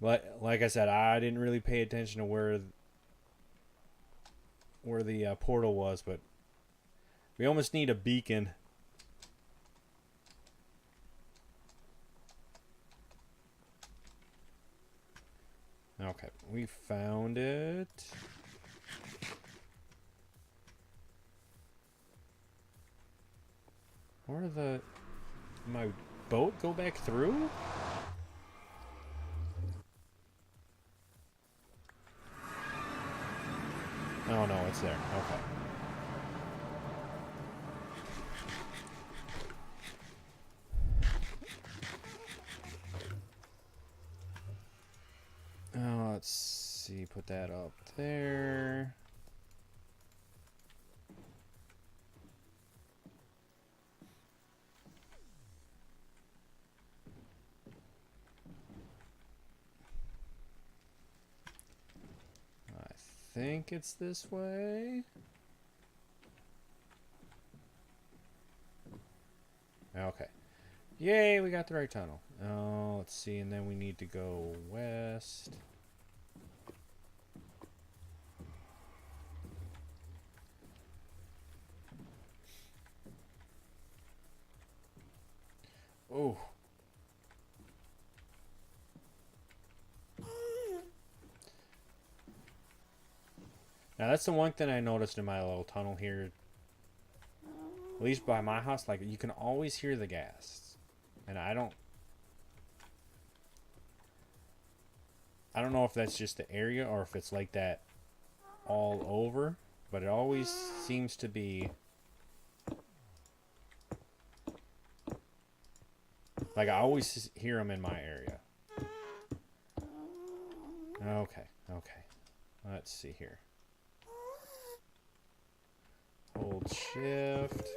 But like I said, I didn't really pay attention to where the portal was, but we almost need a beacon. Okay, we found it. Where the... My boat go back through? Oh no, it's there. Okay. Let's see, put that up there. I think it's this way. Okay. Yay, we got the right tunnel. Oh, let's see, and then we need to go west. Oh. Now that's the one thing I noticed in my little tunnel here. At least by my house, like, you can always hear the gas. And I don't know if that's just the area or if it's like that all over, but it always seems to be like I always hear them in my area. Okay. Let's see here. Hold shift.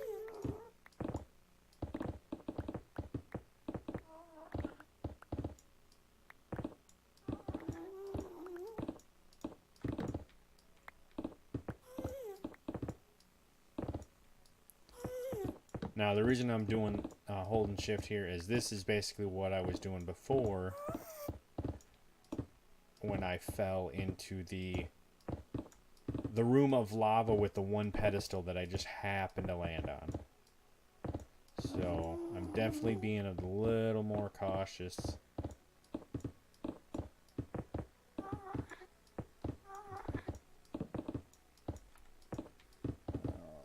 Now, the reason I'm doing hold and shift here is this is basically what I was doing before when I fell into the room of lava with the one pedestal that I just happened to land on. So I'm definitely being a little more cautious.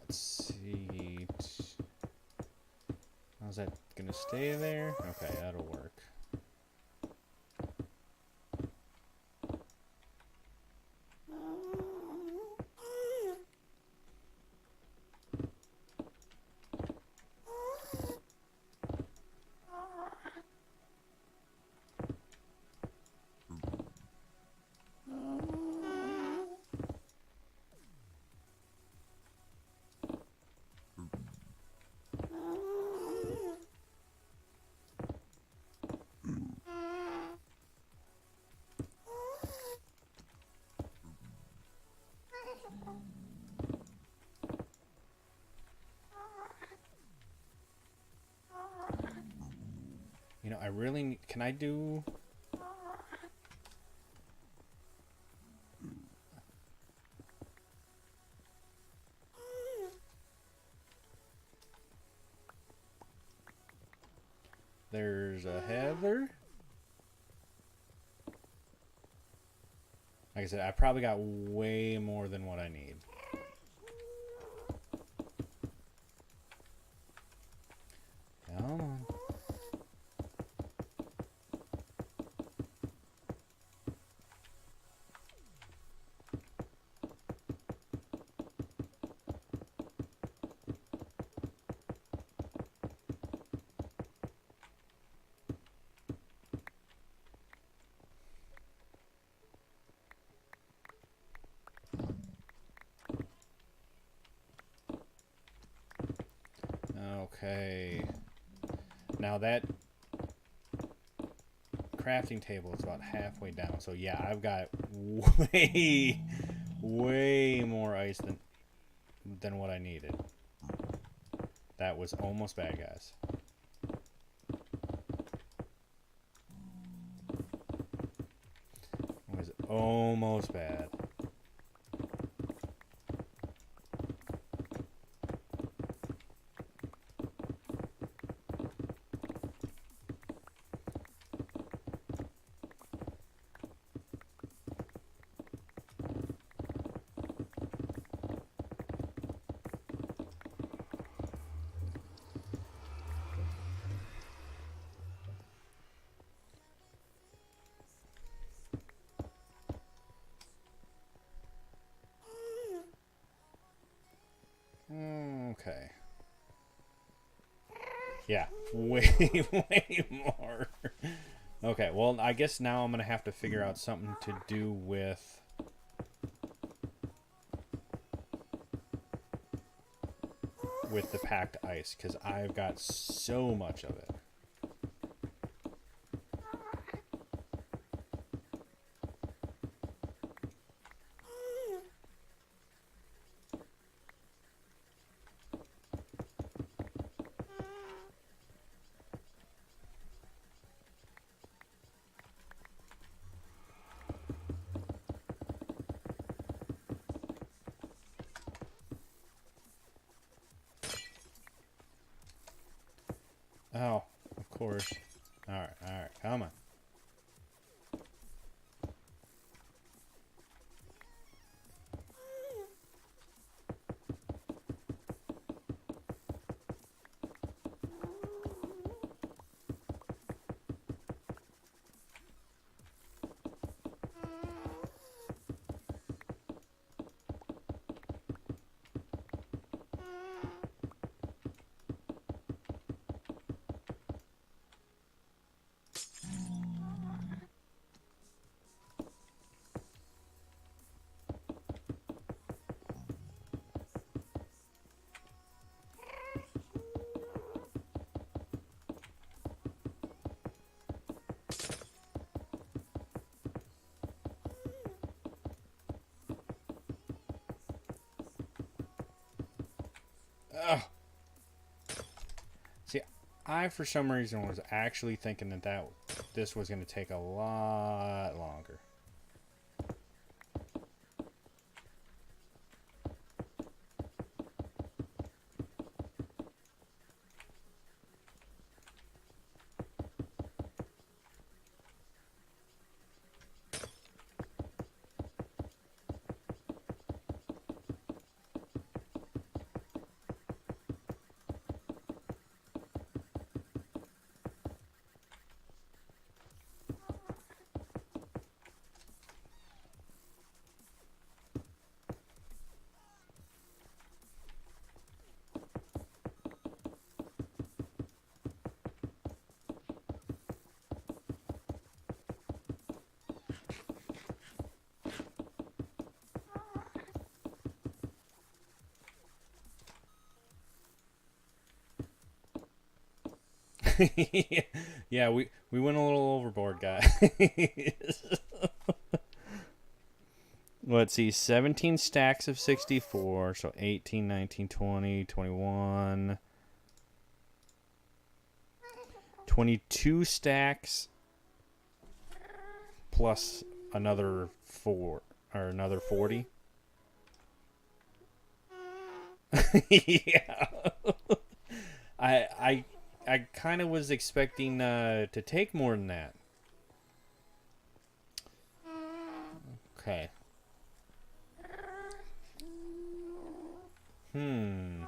Let's see. How's that gonna stay there? Okay, that'll work. You know, I really can I do... There's a Heather. Like I said, I probably got way more than what I need. Come on. Okay. Now that crafting table is about halfway down. So yeah, I've got way more ice than what I needed. That was almost bad, guys. It was almost bad. Okay. Yeah, way more. Okay, well, I guess now I'm going to have to figure out something to do with... the packed ice, because I've got so much of it. Oh, of course. Alright, come on. I for some reason was actually thinking that this was going to take a lot longer. Yeah, we went a little overboard, guys. Let's see, 17 stacks of 64, so 18, 19, 20, 21, 22 stacks plus another 4 or another 40. Yeah. I I kind of was expecting to take more than that. Okay. Hmm.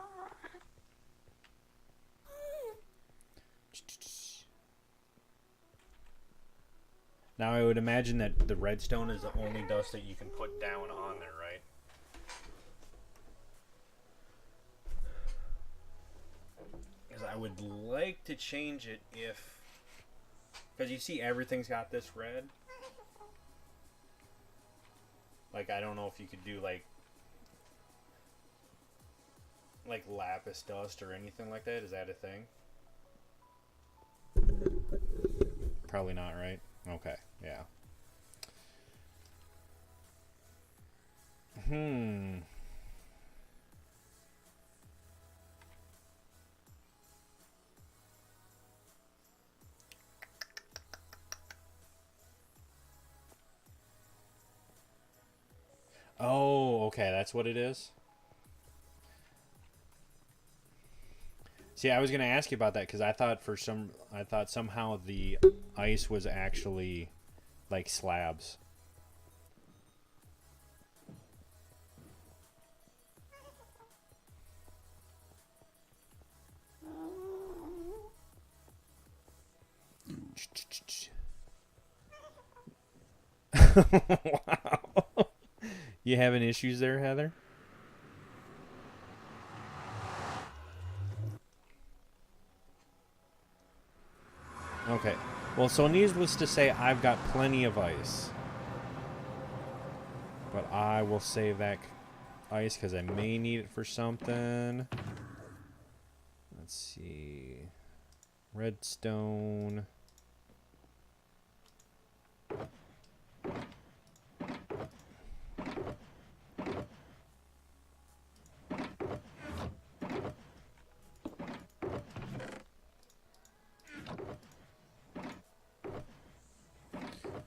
Now I would imagine that the redstone is the only dust that you can put down on there, right? Because I would like to change it if... Because you see everything's got this red. Like, I don't know if you could do, like lapis dust or anything like that. Is that a thing? Probably not, right? Okay, yeah. Hmm. Oh, okay, that's what it is. See, I was gonna ask you about that because I thought somehow the ice was actually like slabs. Wow. You having issues there, Heather? Okay. Well, so needless to say, I've got plenty of ice. But I will save that ice because I may need it for something. Let's see. Redstone.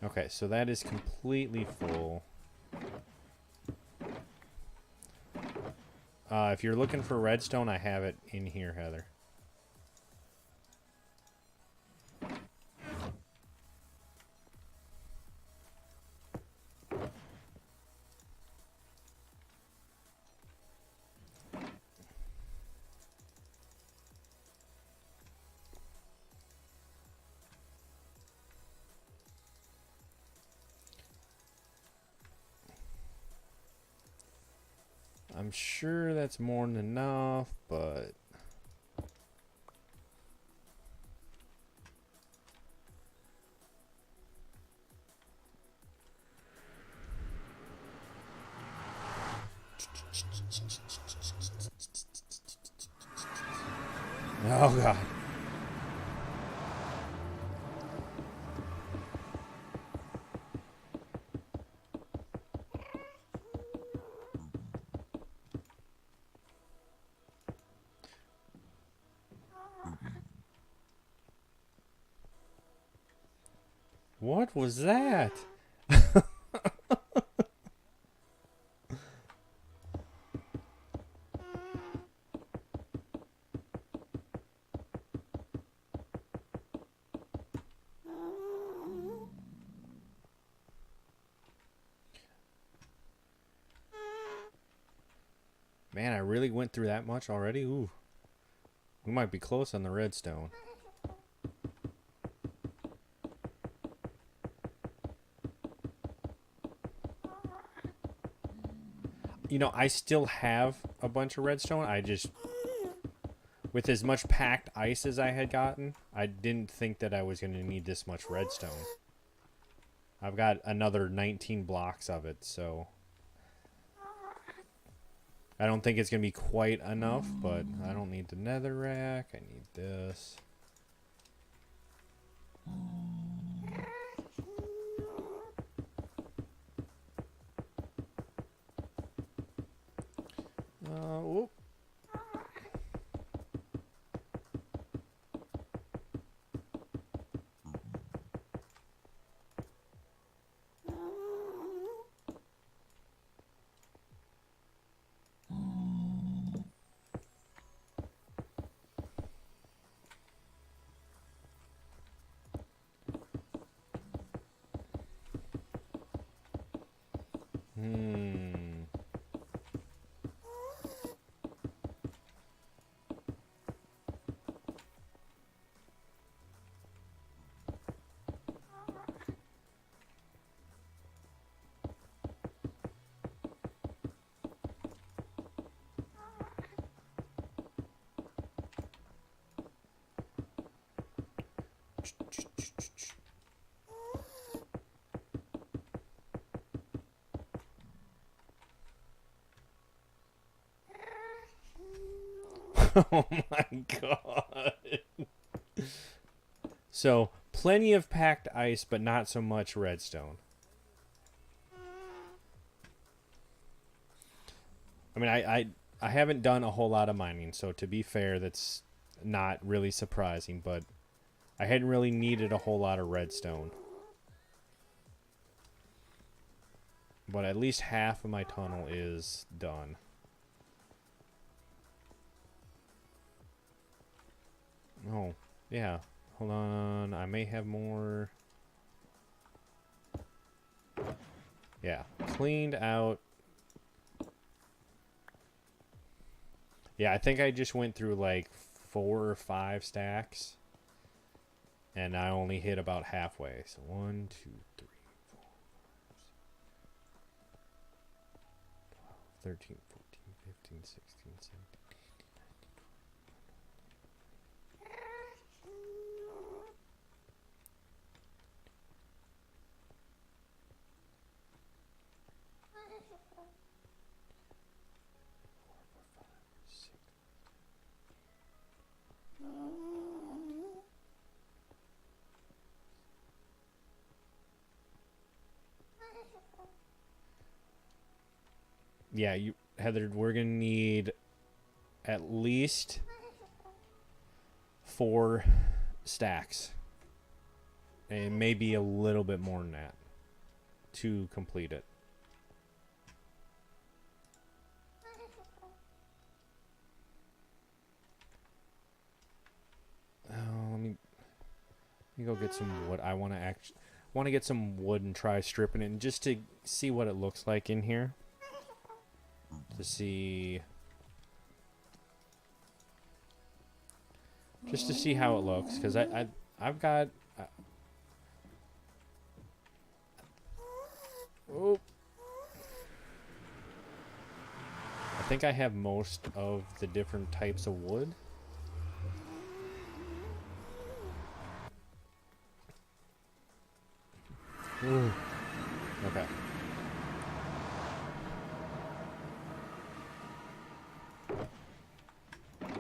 Okay, so that is completely full. If you're looking for redstone, I have it in here, Heather. I'm sure that's more than enough, but... Oh, God. What was that? Man, I really went through that much already? Ooh. We might be close on the redstone. You know, I still have a bunch of redstone. I just, with as much packed ice as I had gotten, I didn't think that I was going to need this much redstone. I've got another 19 blocks of it, so I don't think it's going to be quite enough, but I don't need the netherrack. I need this. Whoop. Hmm. Oh my god. So, plenty of packed ice, but not so much redstone. I mean, I haven't done a whole lot of mining, so to be fair, that's not really surprising, but I hadn't really needed a whole lot of redstone. But at least half of my tunnel is done. Oh, yeah. Hold on. I may have more. Yeah. Cleaned out. Yeah, I think I just went through like 4 or 5 stacks. And I only hit about halfway. So 1, 2, 3, 4, 5, 13, 14, 15, 16, 17. Yeah, you, Heather, we're gonna need at least 4 stacks, and maybe a little bit more than that to complete it. Let me go get some wood. I want to get some wood and try stripping it, and just to see what it looks like in here. To see, just to see how it looks, because I've got. Oh, I think I have most of the different types of wood. Ooh. Okay.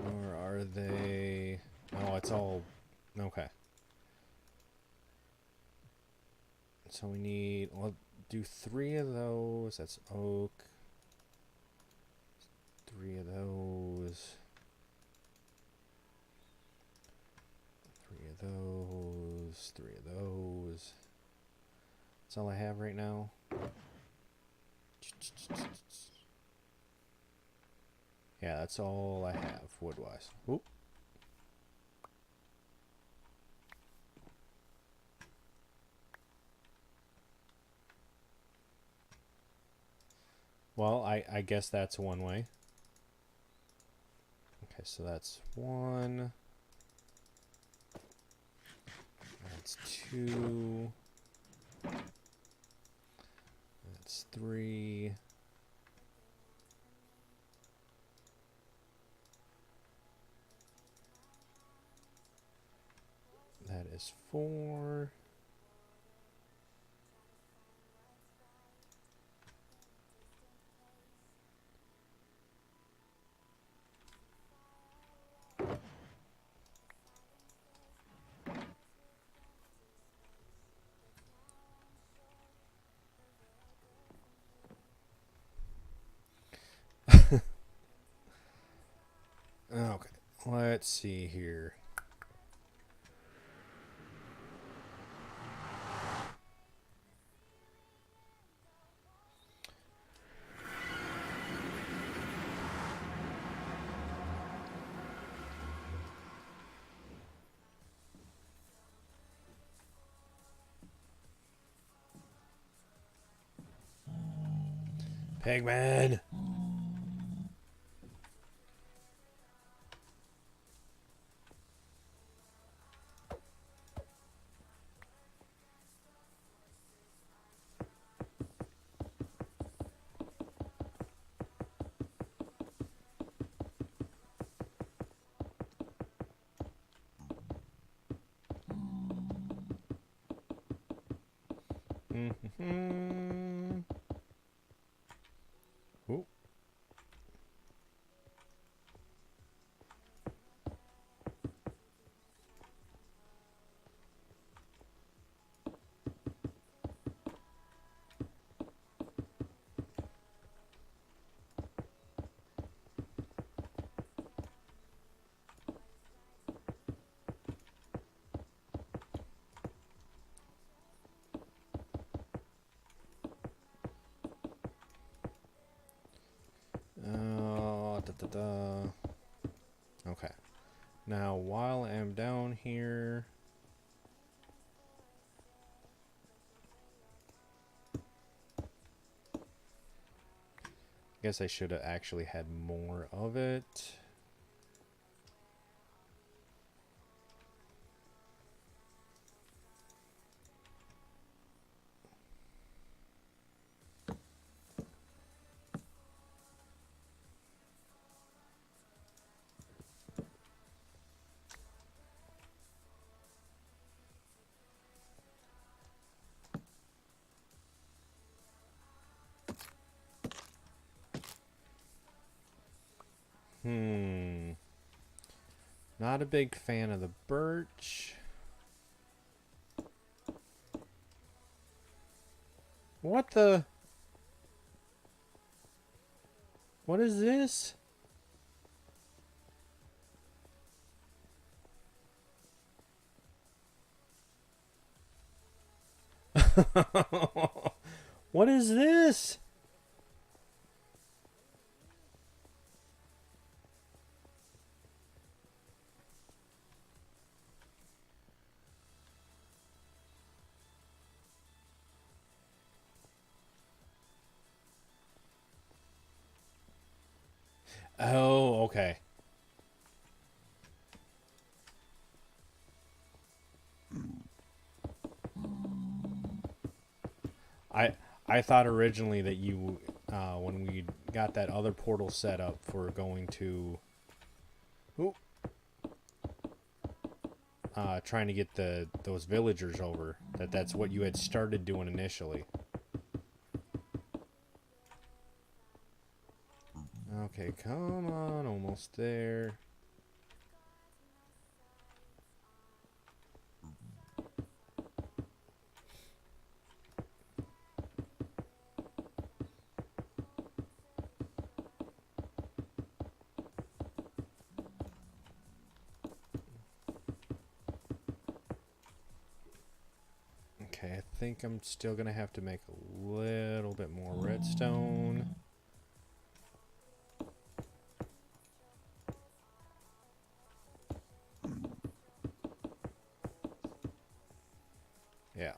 Or are they? Oh, it's all okay. So we need. Well, do 3 of those. That's oak. 3 of those. 3 of those. 3 of those. That's all I have right now. Yeah, that's all I have wood-wise. Oop. Well, I guess that's one way. Okay, so that's one. That's two. That's three. That is four. Okay, let's see here. Pigman! Mm-hmm. Ooh. Okay. Now, while I'm down here, I guess I should have actually had more of it. Not a big fan of the birch. What the? What is this? What is this? Oh, okay. I I thought originally that you, when we got that other portal set up for going to, ooh, trying to get those villagers over, that's what you had started doing initially. Okay, come on, almost there. Okay, I think I'm still gonna have to make a little bit more redstone. Yeah.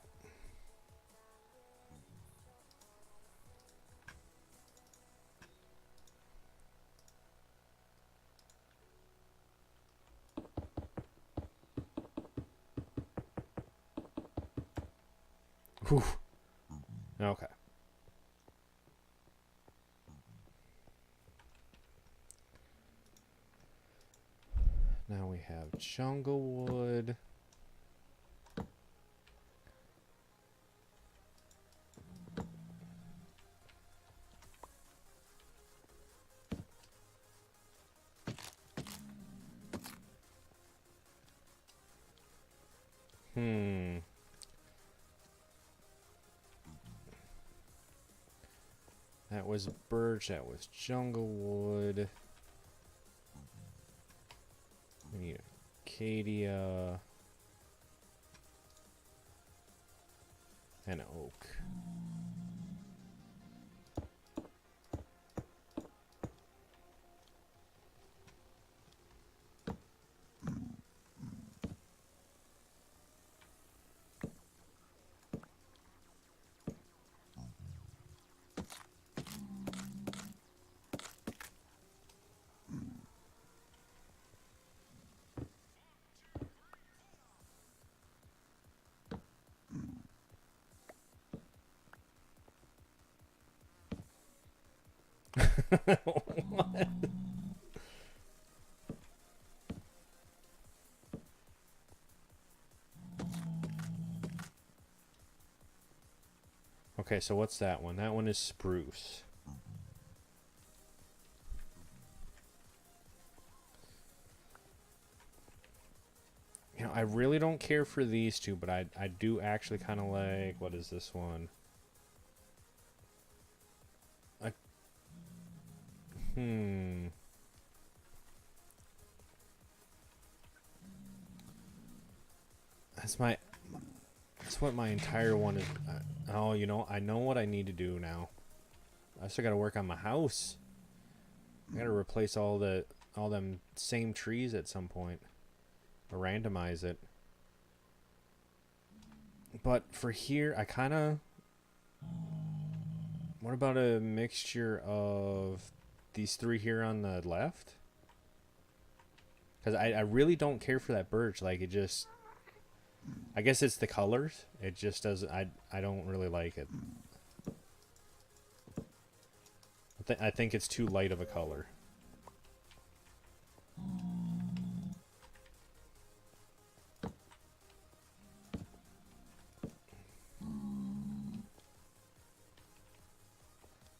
Whew. Okay. Now we have jungle wood. That was birch, that was jungle wood. We need acacia and oak. What? Okay, so what's that one? That one is spruce. You know, I really don't care for these two, but I do actually kind of like, what is this one? That's what my entire one is. Oh, you know, I know what I need to do now. I still got to work on my house. I got to replace all them same trees at some point. Or randomize it. But for here, I kind of... What about a mixture of these three here on the left? Because I really don't care for that birch. Like, it just... I guess it's the colors. It just doesn't... I don't really like it. I think it's too light of a color.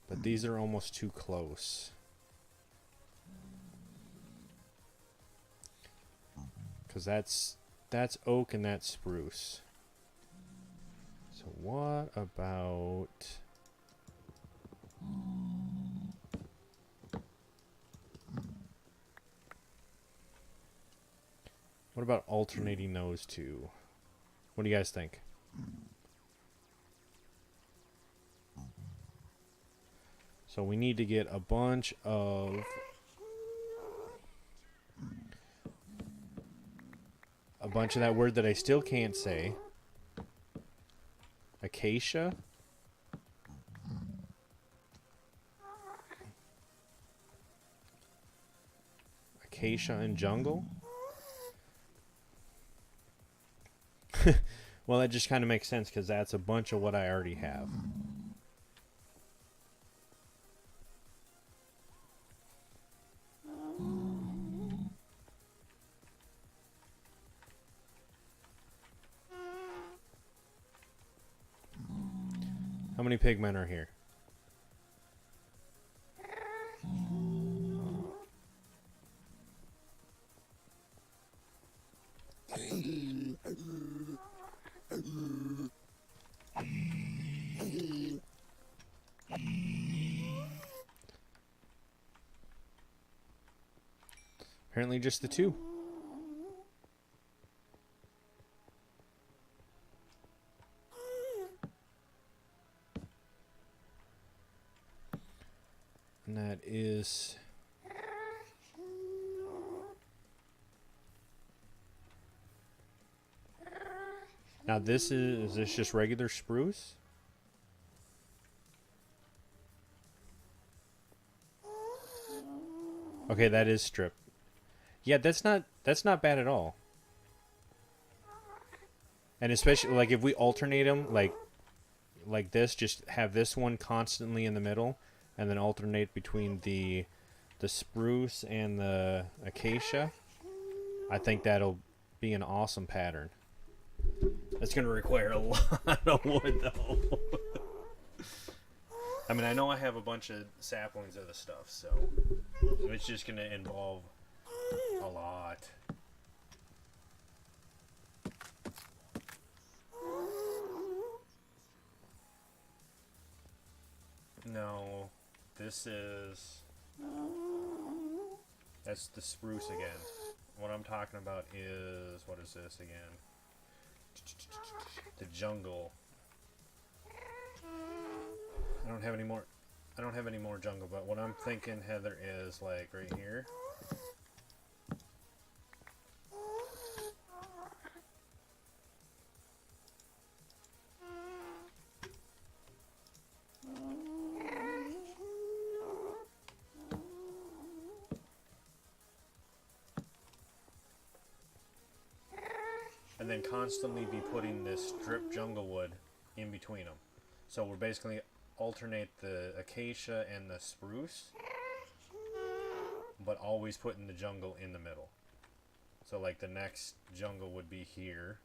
But these are almost too close. Because that's oak and that's spruce. So what about... What about alternating those two? What do you guys think? So we need to get a bunch of... A bunch of that word that I still can't say. Acacia. Acacia and jungle. Well, that just kind of makes sense because that's a bunch of what I already have. How many pigmen are here? Apparently just the two. And that is... Now this is this just regular spruce? Okay, that is strip. Yeah, that's not bad at all. And especially like if we alternate them like this, just have this one constantly in the middle and then alternate between the spruce and the acacia. I think that'll be an awesome pattern. That's going to require a lot of wood, though. I mean, I know I have a bunch of saplings of the stuff, so it's just going to involve a lot. No, this is... That's the spruce again. What I'm talking about is... What is this again? The jungle. I don't have any more jungle, but what I'm thinking, Heather, is like right here. And then constantly be putting this strip jungle wood in between them. So we're basically alternate the acacia and the spruce, but always putting the jungle in the middle. So like the next jungle would be here,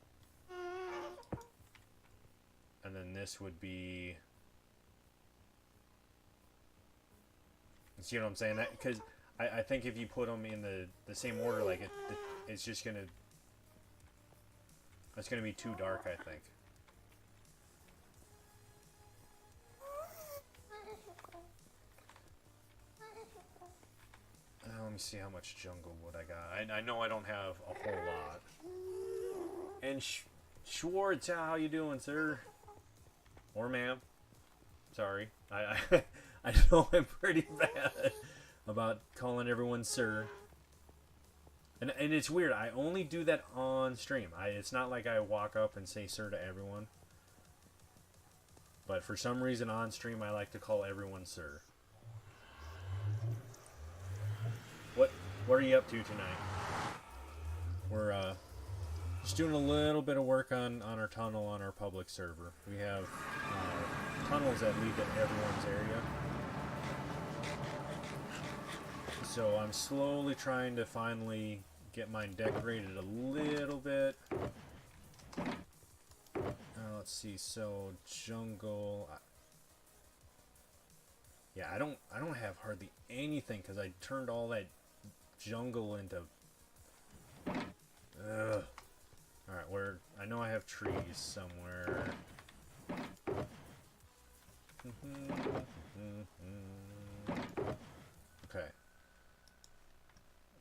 and then this would be... See what I'm saying? That because I think if you put them in the same order, like it's just gonna... It's gonna be too dark, I think. Let me see how much jungle wood I got. I know I don't have a whole lot. And Schwartz, how you doing, sir? Or ma'am? Sorry, I know I'm pretty bad about calling everyone sir. And it's weird. I only do that on stream. It's not like I walk up and say sir to everyone. But for some reason on stream, I like to call everyone sir. What are you up to tonight? We're just doing a little bit of work on our tunnel on our public server. We have tunnels that lead to everyone's area. So I'm slowly trying to finally get mine decorated a little bit. Let's see. So jungle. Yeah, I don't have hardly anything because I turned all that jungle into. Ugh. All right, I know I have trees somewhere. Okay.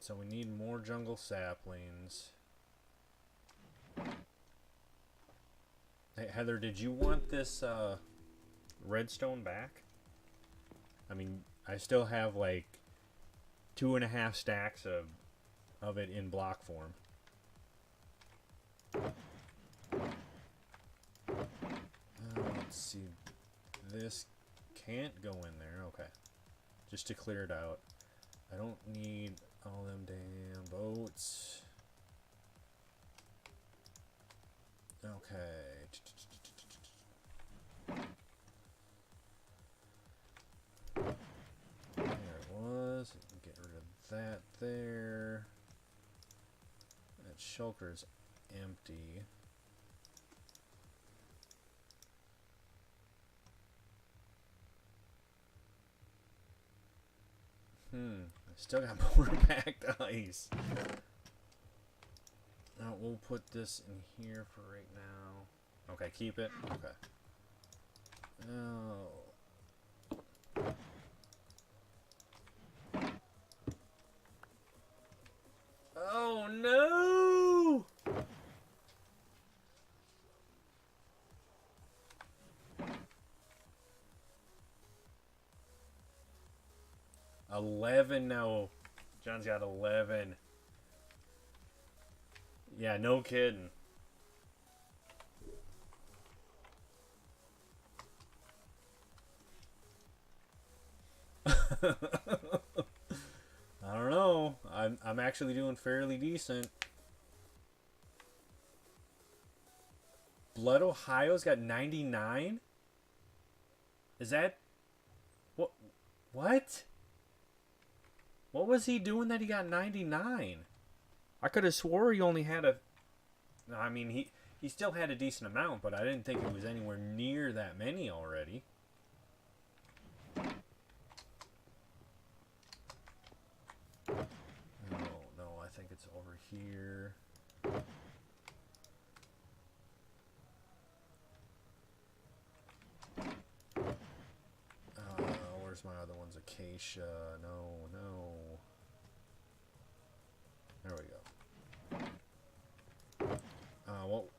So we need more jungle saplings. Hey, Heather, did you want this redstone back? I mean, I still have like 2.5 stacks of it in block form. Let's see. This can't go in there. Okay. Just to clear it out. I don't need all them damn boats. Okay. There it was. Get rid of that there. That shulker is empty. I still got more packed ice. Now we'll put this in here for right now. Okay, keep it. Okay. Oh. Oh no! 11 now. John's got 11. Yeah, no kidding. I don't know. I'm actually doing fairly decent. Blood Ohio's got 99? Is that what what? What was he doing that he got 99? I could have swore he only had a I mean, he still had a decent amount, but I didn't think it was anywhere near that many already. No, I think it's over here. Where's my other ones? Acacia. No. There we go.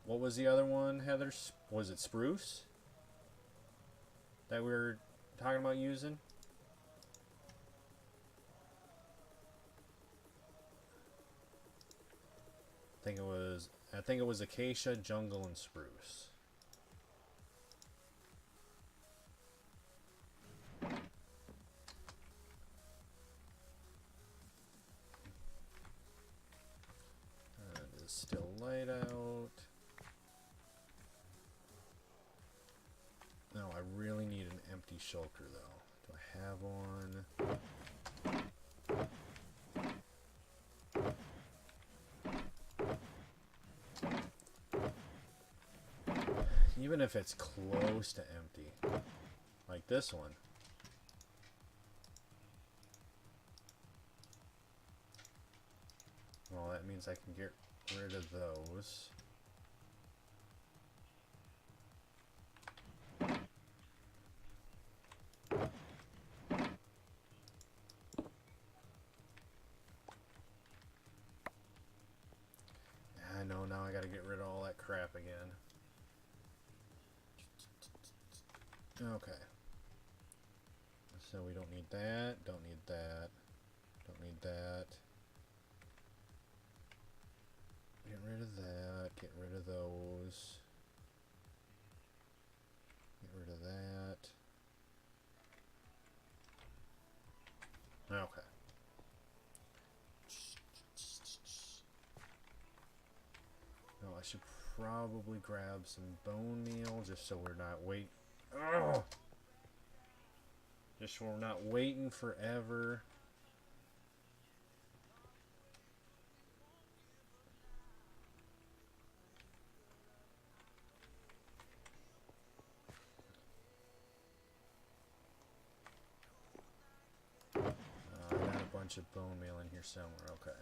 What was the other one, Heather? Was it spruce that we were talking about using? I think it was acacia, jungle, and spruce. It is still light out. No, I really need an empty shulker though. Do I have one? Even if it's close to empty, like this one. Well, that means I can get rid of those. I know, now I gotta get rid of all that crap again. Okay. So we don't need that, don't need that, don't need that. Get rid of that, get rid of those. Get rid of that. Okay. No, I should probably grab some bone meal just so we're not waiting. Oh! Just so we're not waiting forever. I got a bunch of bone meal in here somewhere. Okay.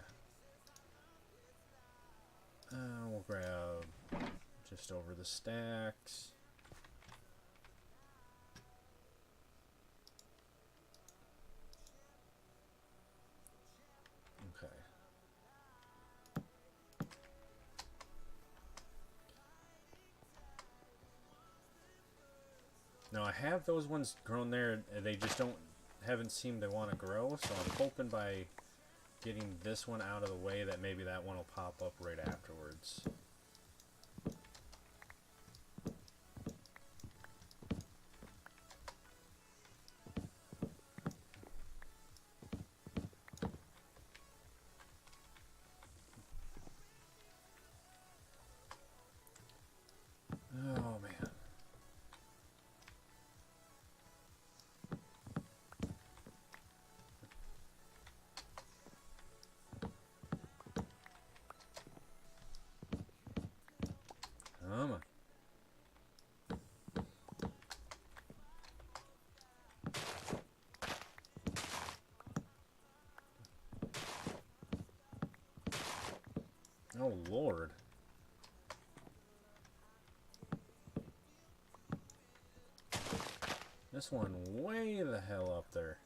We'll grab just over the stacks. Okay. Now I have those ones grown there. They just haven't seemed to want to grow. So I'm hoping by getting this one out of the way that maybe that one will pop up right afterwards. Oh man. Come on. Oh Lord. This one way the hell up there.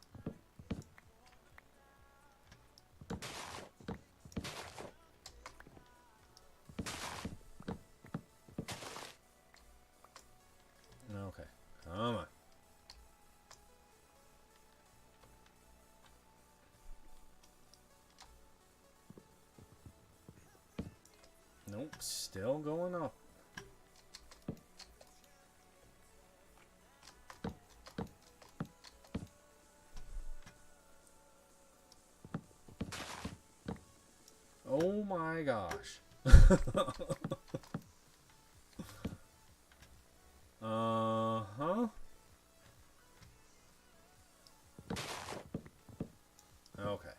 Okay, come on. Nope, still going up. Oh my gosh. Uh-huh. Okay.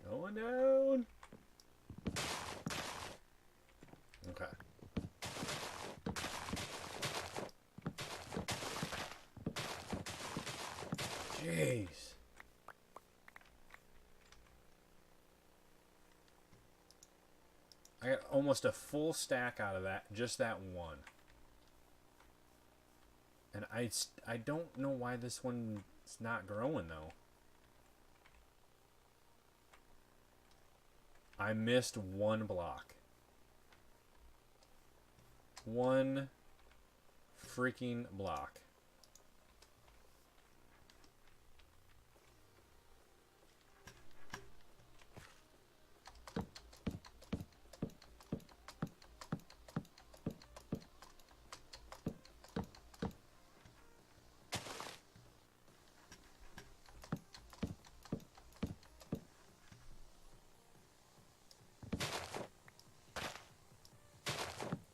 Going down. Okay. Jeez. I got almost a full stack out of that, just that one. And I don't know why this one's not growing, though. I missed one block. One freaking block.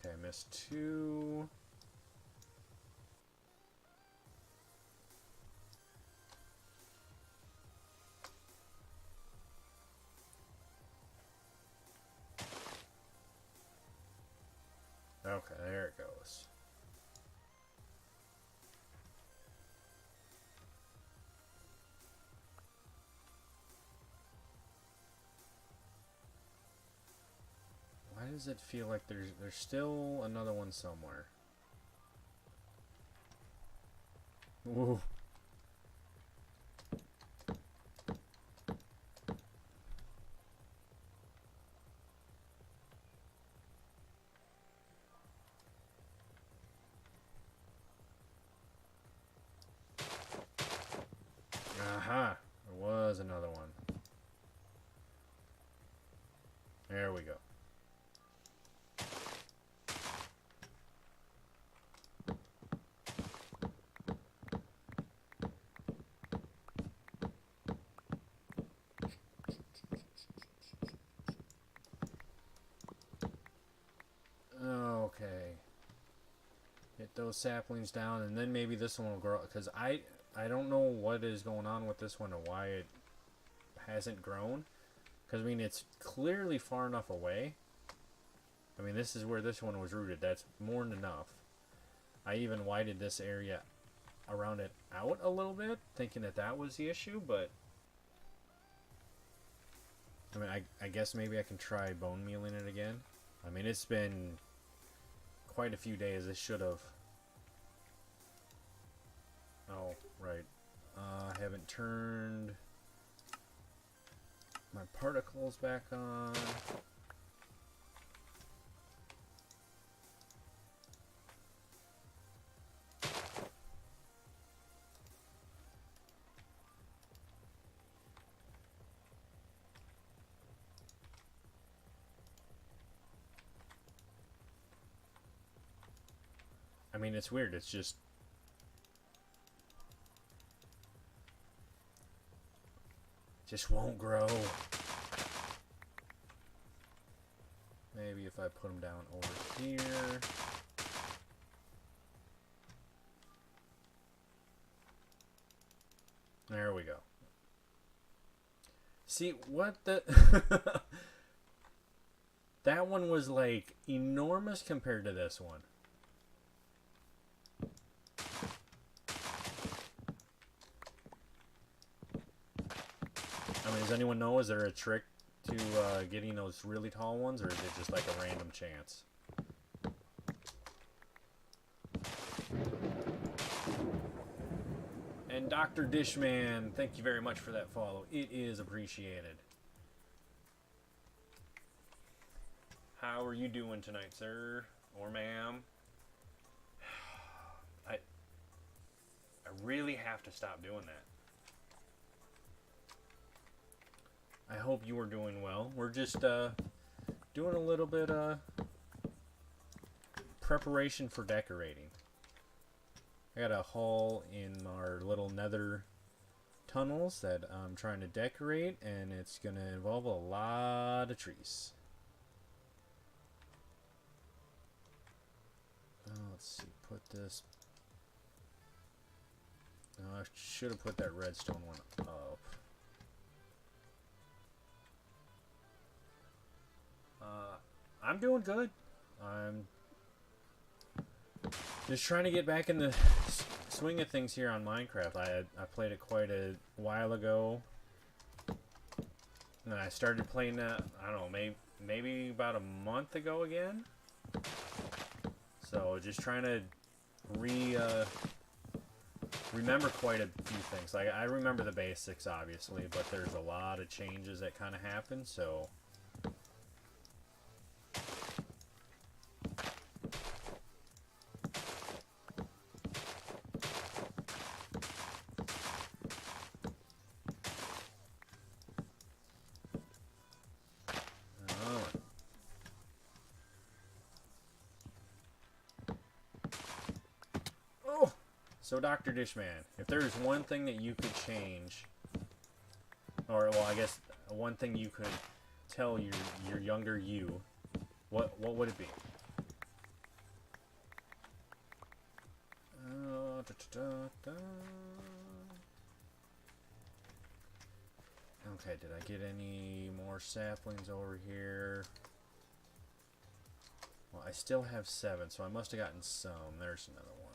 Okay, I missed two. Okay, there it goes. Why does it feel like there's still another one somewhere? Ooh. Aha! There was another one. There we go. Okay. Get those saplings down, and then maybe this one will grow. Because I don't know what is going on with this one or why it hasn't grown. Because, I mean, it's clearly far enough away. I mean, this is where this one was rooted. That's more than enough. I even widened this area around it out a little bit, thinking that that was the issue, but... I mean, I guess maybe I can try bone mealing it again. I mean, it's been quite a few days. This should have... Oh, right. I haven't turned my particles back on. I mean, it's weird. It's just... just won't grow. Maybe if I put them down over here. There we go. See, what the... That one was, like, enormous compared to this one. I mean, does anyone know, is there a trick to getting those really tall ones, or is it just like a random chance? And Dr. Dishman, thank you very much for that follow. It is appreciated. How are you doing tonight, sir? Or ma'am? I really have to stop doing that. I hope you are doing well. We're just doing a little bit preparation for decorating. I got a hole in our little nether tunnels that I'm trying to decorate, and it's going to involve a lot of trees. Let's see, put this... I should have put that redstone one up. I'm doing good. I'm just trying to get back in the swing of things here on Minecraft. I played it quite a while ago, and I started playing that, I don't know, maybe about a month ago again. So just trying to remember quite a few things. Like, I remember the basics, obviously, but there's a lot of changes that kind of happen, so... So, Dr. Dishman, if there's one thing that you could change, or, well, I guess one thing you could tell your younger you, what would it be? Okay, did I get any more saplings over here? Well, I still have 7, so I must have gotten some. There's another one.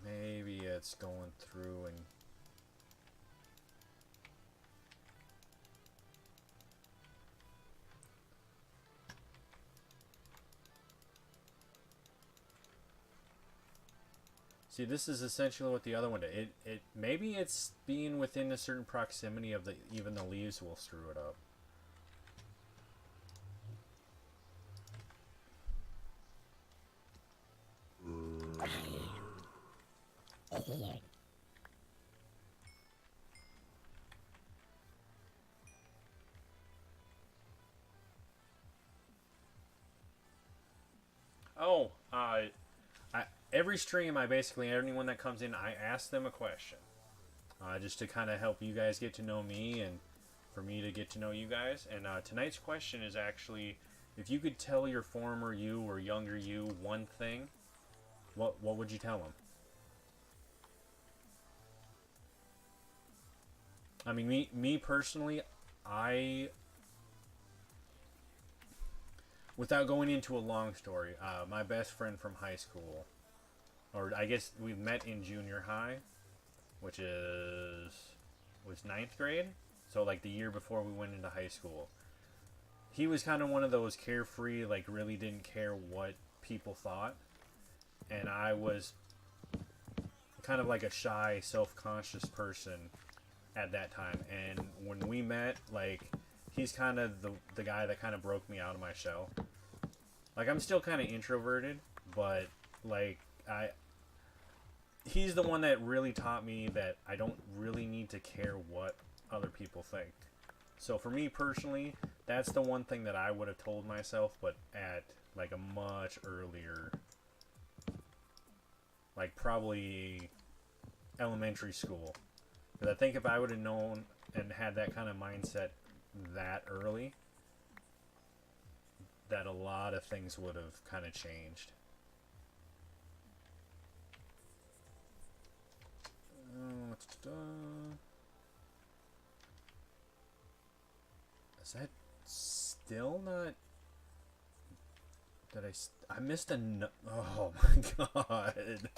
Maybe it's going through and... See, this is essentially what the other one did. It maybe it's being within a certain proximity of the... Even the leaves will screw it up. Oh, every stream, anyone that comes in, I ask them a question. Just to kind of help you guys get to know me and for me to get to know you guys. And tonight's question is actually, if you could tell your former you or younger you one thing, what would you tell them? I mean, me personally, without going into a long story, my best friend from high school, or I guess we met in junior high, which was 9th grade, so like the year before we went into high school. He was kind of one of those carefree, like really didn't care what people thought, and I was kind of like a shy, self-conscious person at that time. And when we met, like, he's kind of the guy that kind of broke me out of my shell. Like, I'm still kind of introverted, but like he's the one that really taught me that I don't really need to care what other people think. So for me personally, that's the one thing that I would have told myself, but at like a much earlier, like probably elementary school. Because I think if I would have known and had that kind of mindset that early, that a lot of things would have kind of changed. Is that still not... Did I missed a... Oh my god.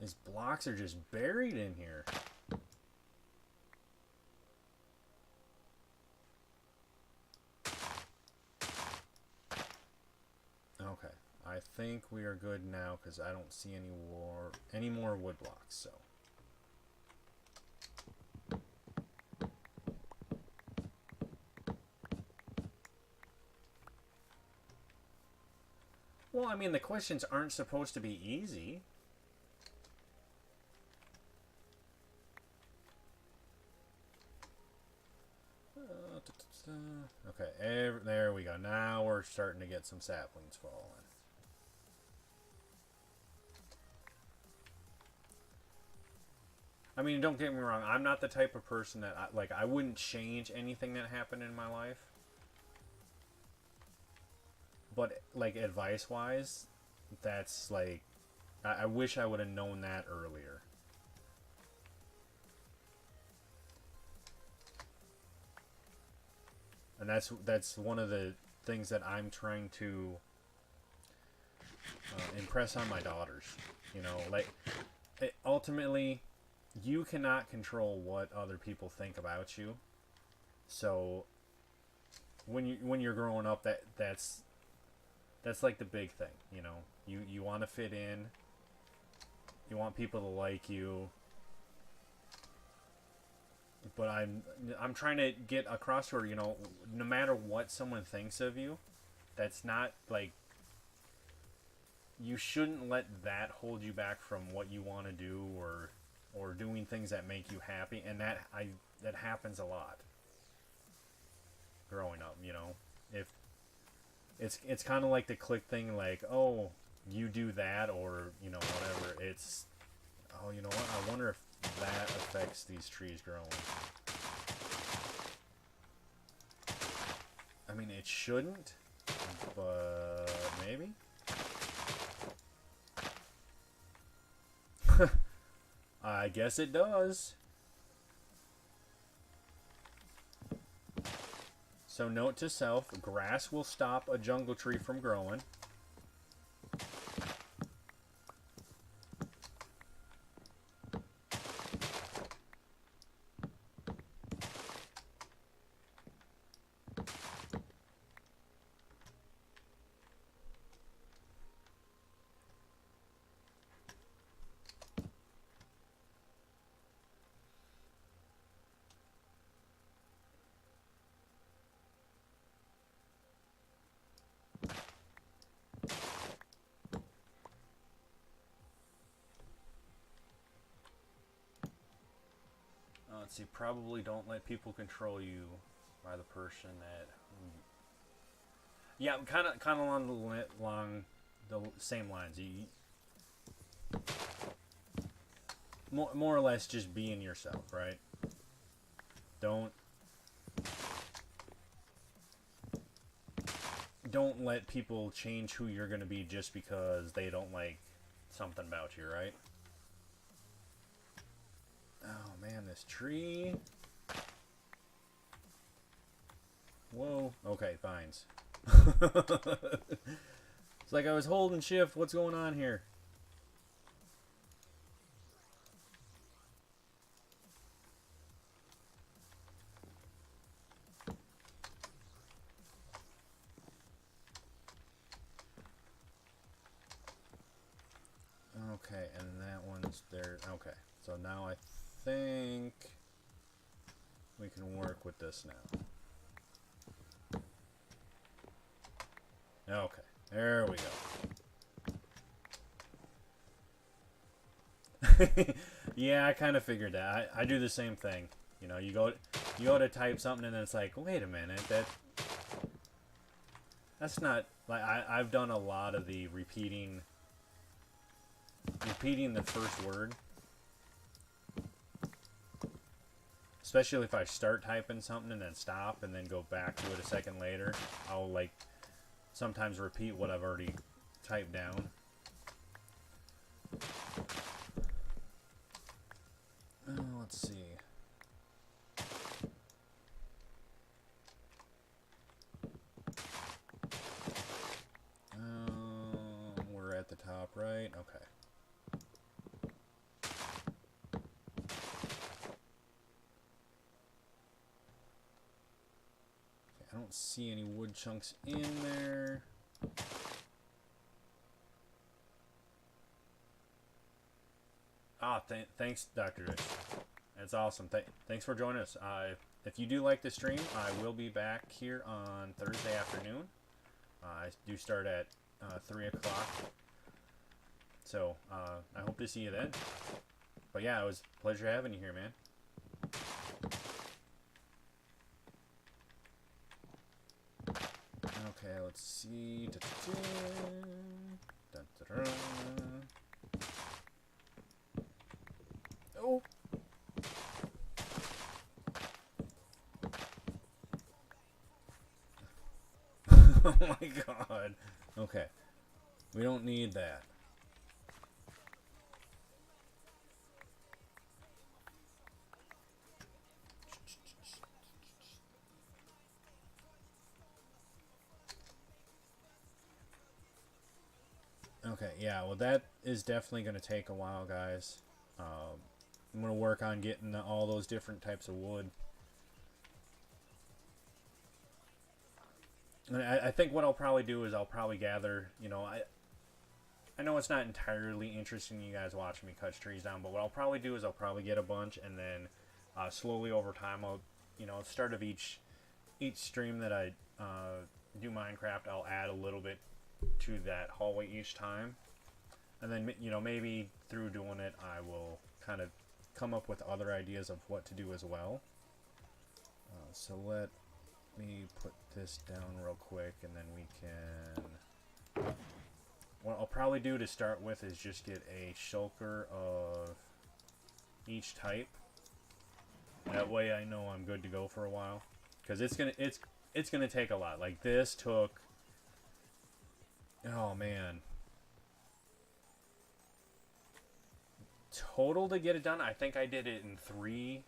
These blocks are just buried in here. Okay, I think we are good now because I don't see any more wood blocks. So. Well, I mean, the questions aren't supposed to be easy. Okay, there we go. Now we're starting to get some saplings falling. I mean, don't get me wrong. I'm not the type of person that I wouldn't change anything that happened in my life. But like advice-wise, that's like I wish I would have known that earlier. And that's one of the things that I'm trying to impress on my daughters. You know, like ultimately, you cannot control what other people think about you. So when you're growing up, that's like the big thing. You know, you want to fit in. You want people to like you. But I'm trying to get across to her, you know, no matter what someone thinks of you, that's not like, you shouldn't let that hold you back from what you want to do or doing things that make you happy. And that happens a lot growing up, you know. If it's kind of like the click thing, like, oh, you do that, or, you know, whatever. It's, oh, you know what, I wonder if that affects these trees growing. I mean, it shouldn't, but maybe. I guess it does. So note to self, grass will stop a jungle tree from growing. Let's see, probably don't let people control you by the person that... Yeah, kind of along the same lines. More or less just being yourself, right? Don't let people change who you're going to be just because they don't like something about you, right? Oh man, this tree. Whoa. Okay, vines. It's like I was holding shift. What's going on here? Okay, and that one's there. Okay, so now I think we can work with this now. Okay, there we go. Yeah, I kind of figured that. I do the same thing. You know, you go to type something and then it's like, wait a minute, that's not Like I've done a lot of the repeating the first word. Especially if I start typing something and then stop and then go back to it a second later. I'll like sometimes repeat what I've already typed down. Let's see. We're at the top right. Okay. I don't see any wood chunks in there. Thanks, Dr. Dish. That's awesome. Thanks for joining us. If you do like the stream, I will be back here on Thursday afternoon. I do start at 3 o'clock. So, I hope to see you then. But yeah, it was a pleasure having you here, man. Okay, let's see. Oh! Oh my god. Okay. We don't need that. Okay, yeah, well that is definitely going to take a while, guys. I'm going to work on getting all those different types of wood. And I think what I'll probably do is I'll probably gather, you know, I know it's not entirely interesting you guys watching me cut trees down, but what I'll probably do is I'll probably get a bunch and then slowly over time I'll, you know, at the start of each stream that I do Minecraft, I'll add a little bit to that hallway each time. And then, you know, maybe through doing it, I will kind of come up with other ideas of what to do as well. So let me put this down real quick and then we can... What I'll probably do to start with is just get a shulker of each type. That way I know I'm good to go for a while. Because it's gonna take a lot. Like this took... Oh man. Total to get it done, I think I did it in three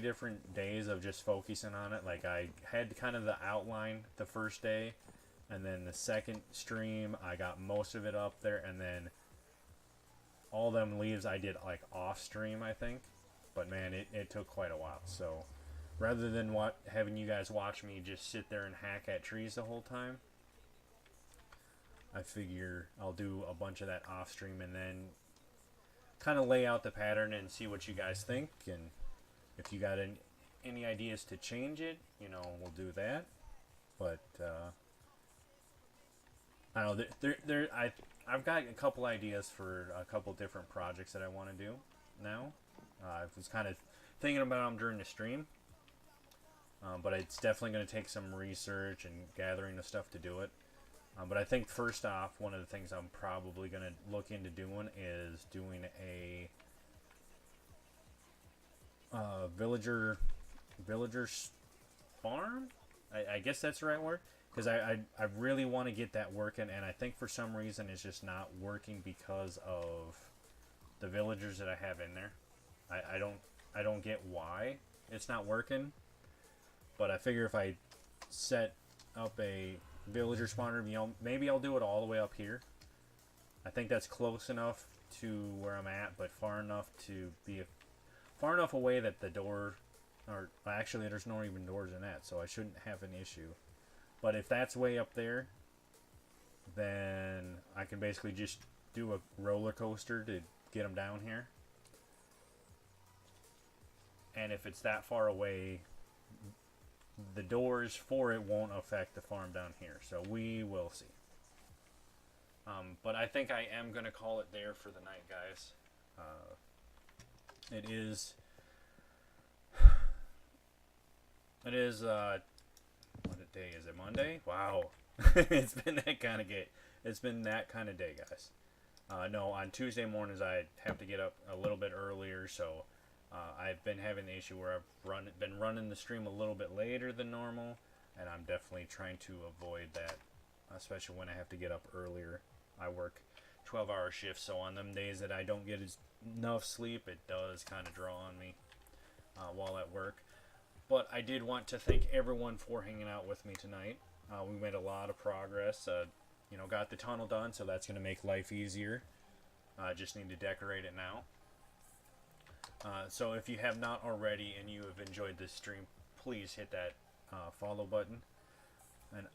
different days of just focusing on it. Like I had kind of the outline the first day, and then the second stream I got most of it up there, and then all them leaves I did like off stream, I think. But man, it took quite a while. So rather than having you guys watch me just sit there and hack at trees the whole time, I figure I'll do a bunch of that off stream and then kind of lay out the pattern and see what you guys think, and if you got any ideas to change it, you know, we'll do that. But I don't know. I've got a couple ideas for a couple different projects that I want to do now. I was kind of thinking about them during the stream, but it's definitely going to take some research and gathering the stuff to do it. But I think first off, one of the things I'm probably going to look into doing is doing a villager's farm. I guess that's the right word, because I really want to get that working, and I think for some reason it's just not working because of the villagers that I have in there. I don't get why it's not working, but I figure if I set up a villager spawner, you know, maybe I'll do it all the way up here. I think that's close enough to where I'm at, but far enough away that the door, or actually there's no even doors in that, so I shouldn't have an issue. But if that's way up there, then I can basically just do a roller coaster to get them down here. And if it's that far away, the doors for it won't affect the farm down here, so we will see. But I think I am going to call it there for the night, guys. It is what day is it? Monday? Wow. It's been that kind of day. It's been that kind of day, guys. No, on Tuesday mornings I have to get up a little bit earlier, so I've been having the issue where I've been running the stream a little bit later than normal, and I'm definitely trying to avoid that, especially when I have to get up earlier. I work 12-hour shifts, so on them days that I don't get enough sleep, it does kind of draw on me while at work. But I did want to thank everyone for hanging out with me tonight. We made a lot of progress. Got the tunnel done, so that's going to make life easier. Just need to decorate it now. So if you have not already and you have enjoyed this stream, please hit that follow button. And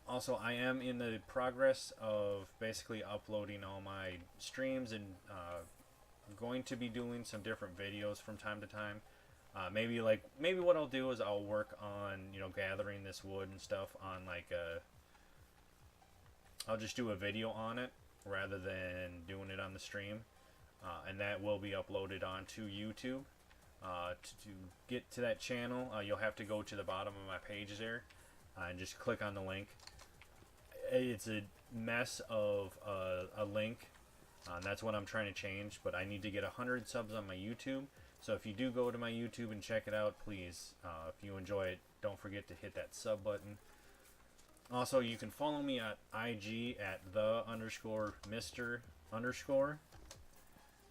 also, I am in the progress of basically uploading all my streams, and I'm going to be doing some different videos from time to time. Maybe what I'll do is I'll work on gathering this wood and stuff on I'll just do a video on it rather than doing it on the stream, and that will be uploaded onto YouTube. To get to that channel, you'll have to go to the bottom of my page there and just click on the link. It's a mess of a link, and that's what I'm trying to change, but I need to get 100 subs on my YouTube. So if you do go to my YouTube and check it out, please, if you enjoy it, don't forget to hit that sub button. Also, you can follow me at IG at _Mr_.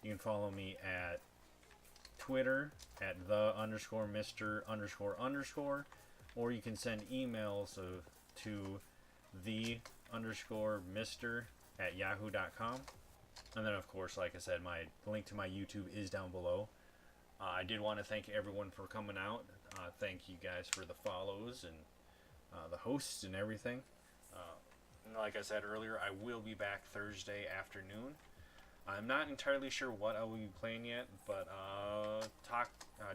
You can follow me at Twitter at _Mr___, or you can send emails to the_Mr@yahoo.com. And then, of course, like I said, my link to my YouTube is down below. I did want to thank everyone for coming out. Thank you guys for the follows and the hosts and everything. And like I said earlier, I will be back Thursday afternoon. I'm not entirely sure what I will be playing yet, but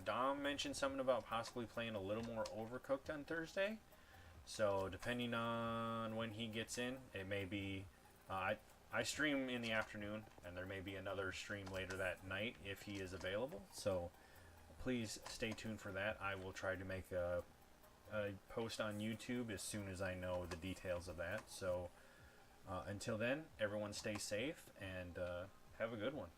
Dom mentioned something about possibly playing a little more Overcooked on Thursday. So depending on when he gets in, it may be... I stream in the afternoon, and there may be another stream later that night if he is available. So please stay tuned for that. I will try to make a post on YouTube as soon as I know the details of that. So until then, everyone stay safe and have a good one.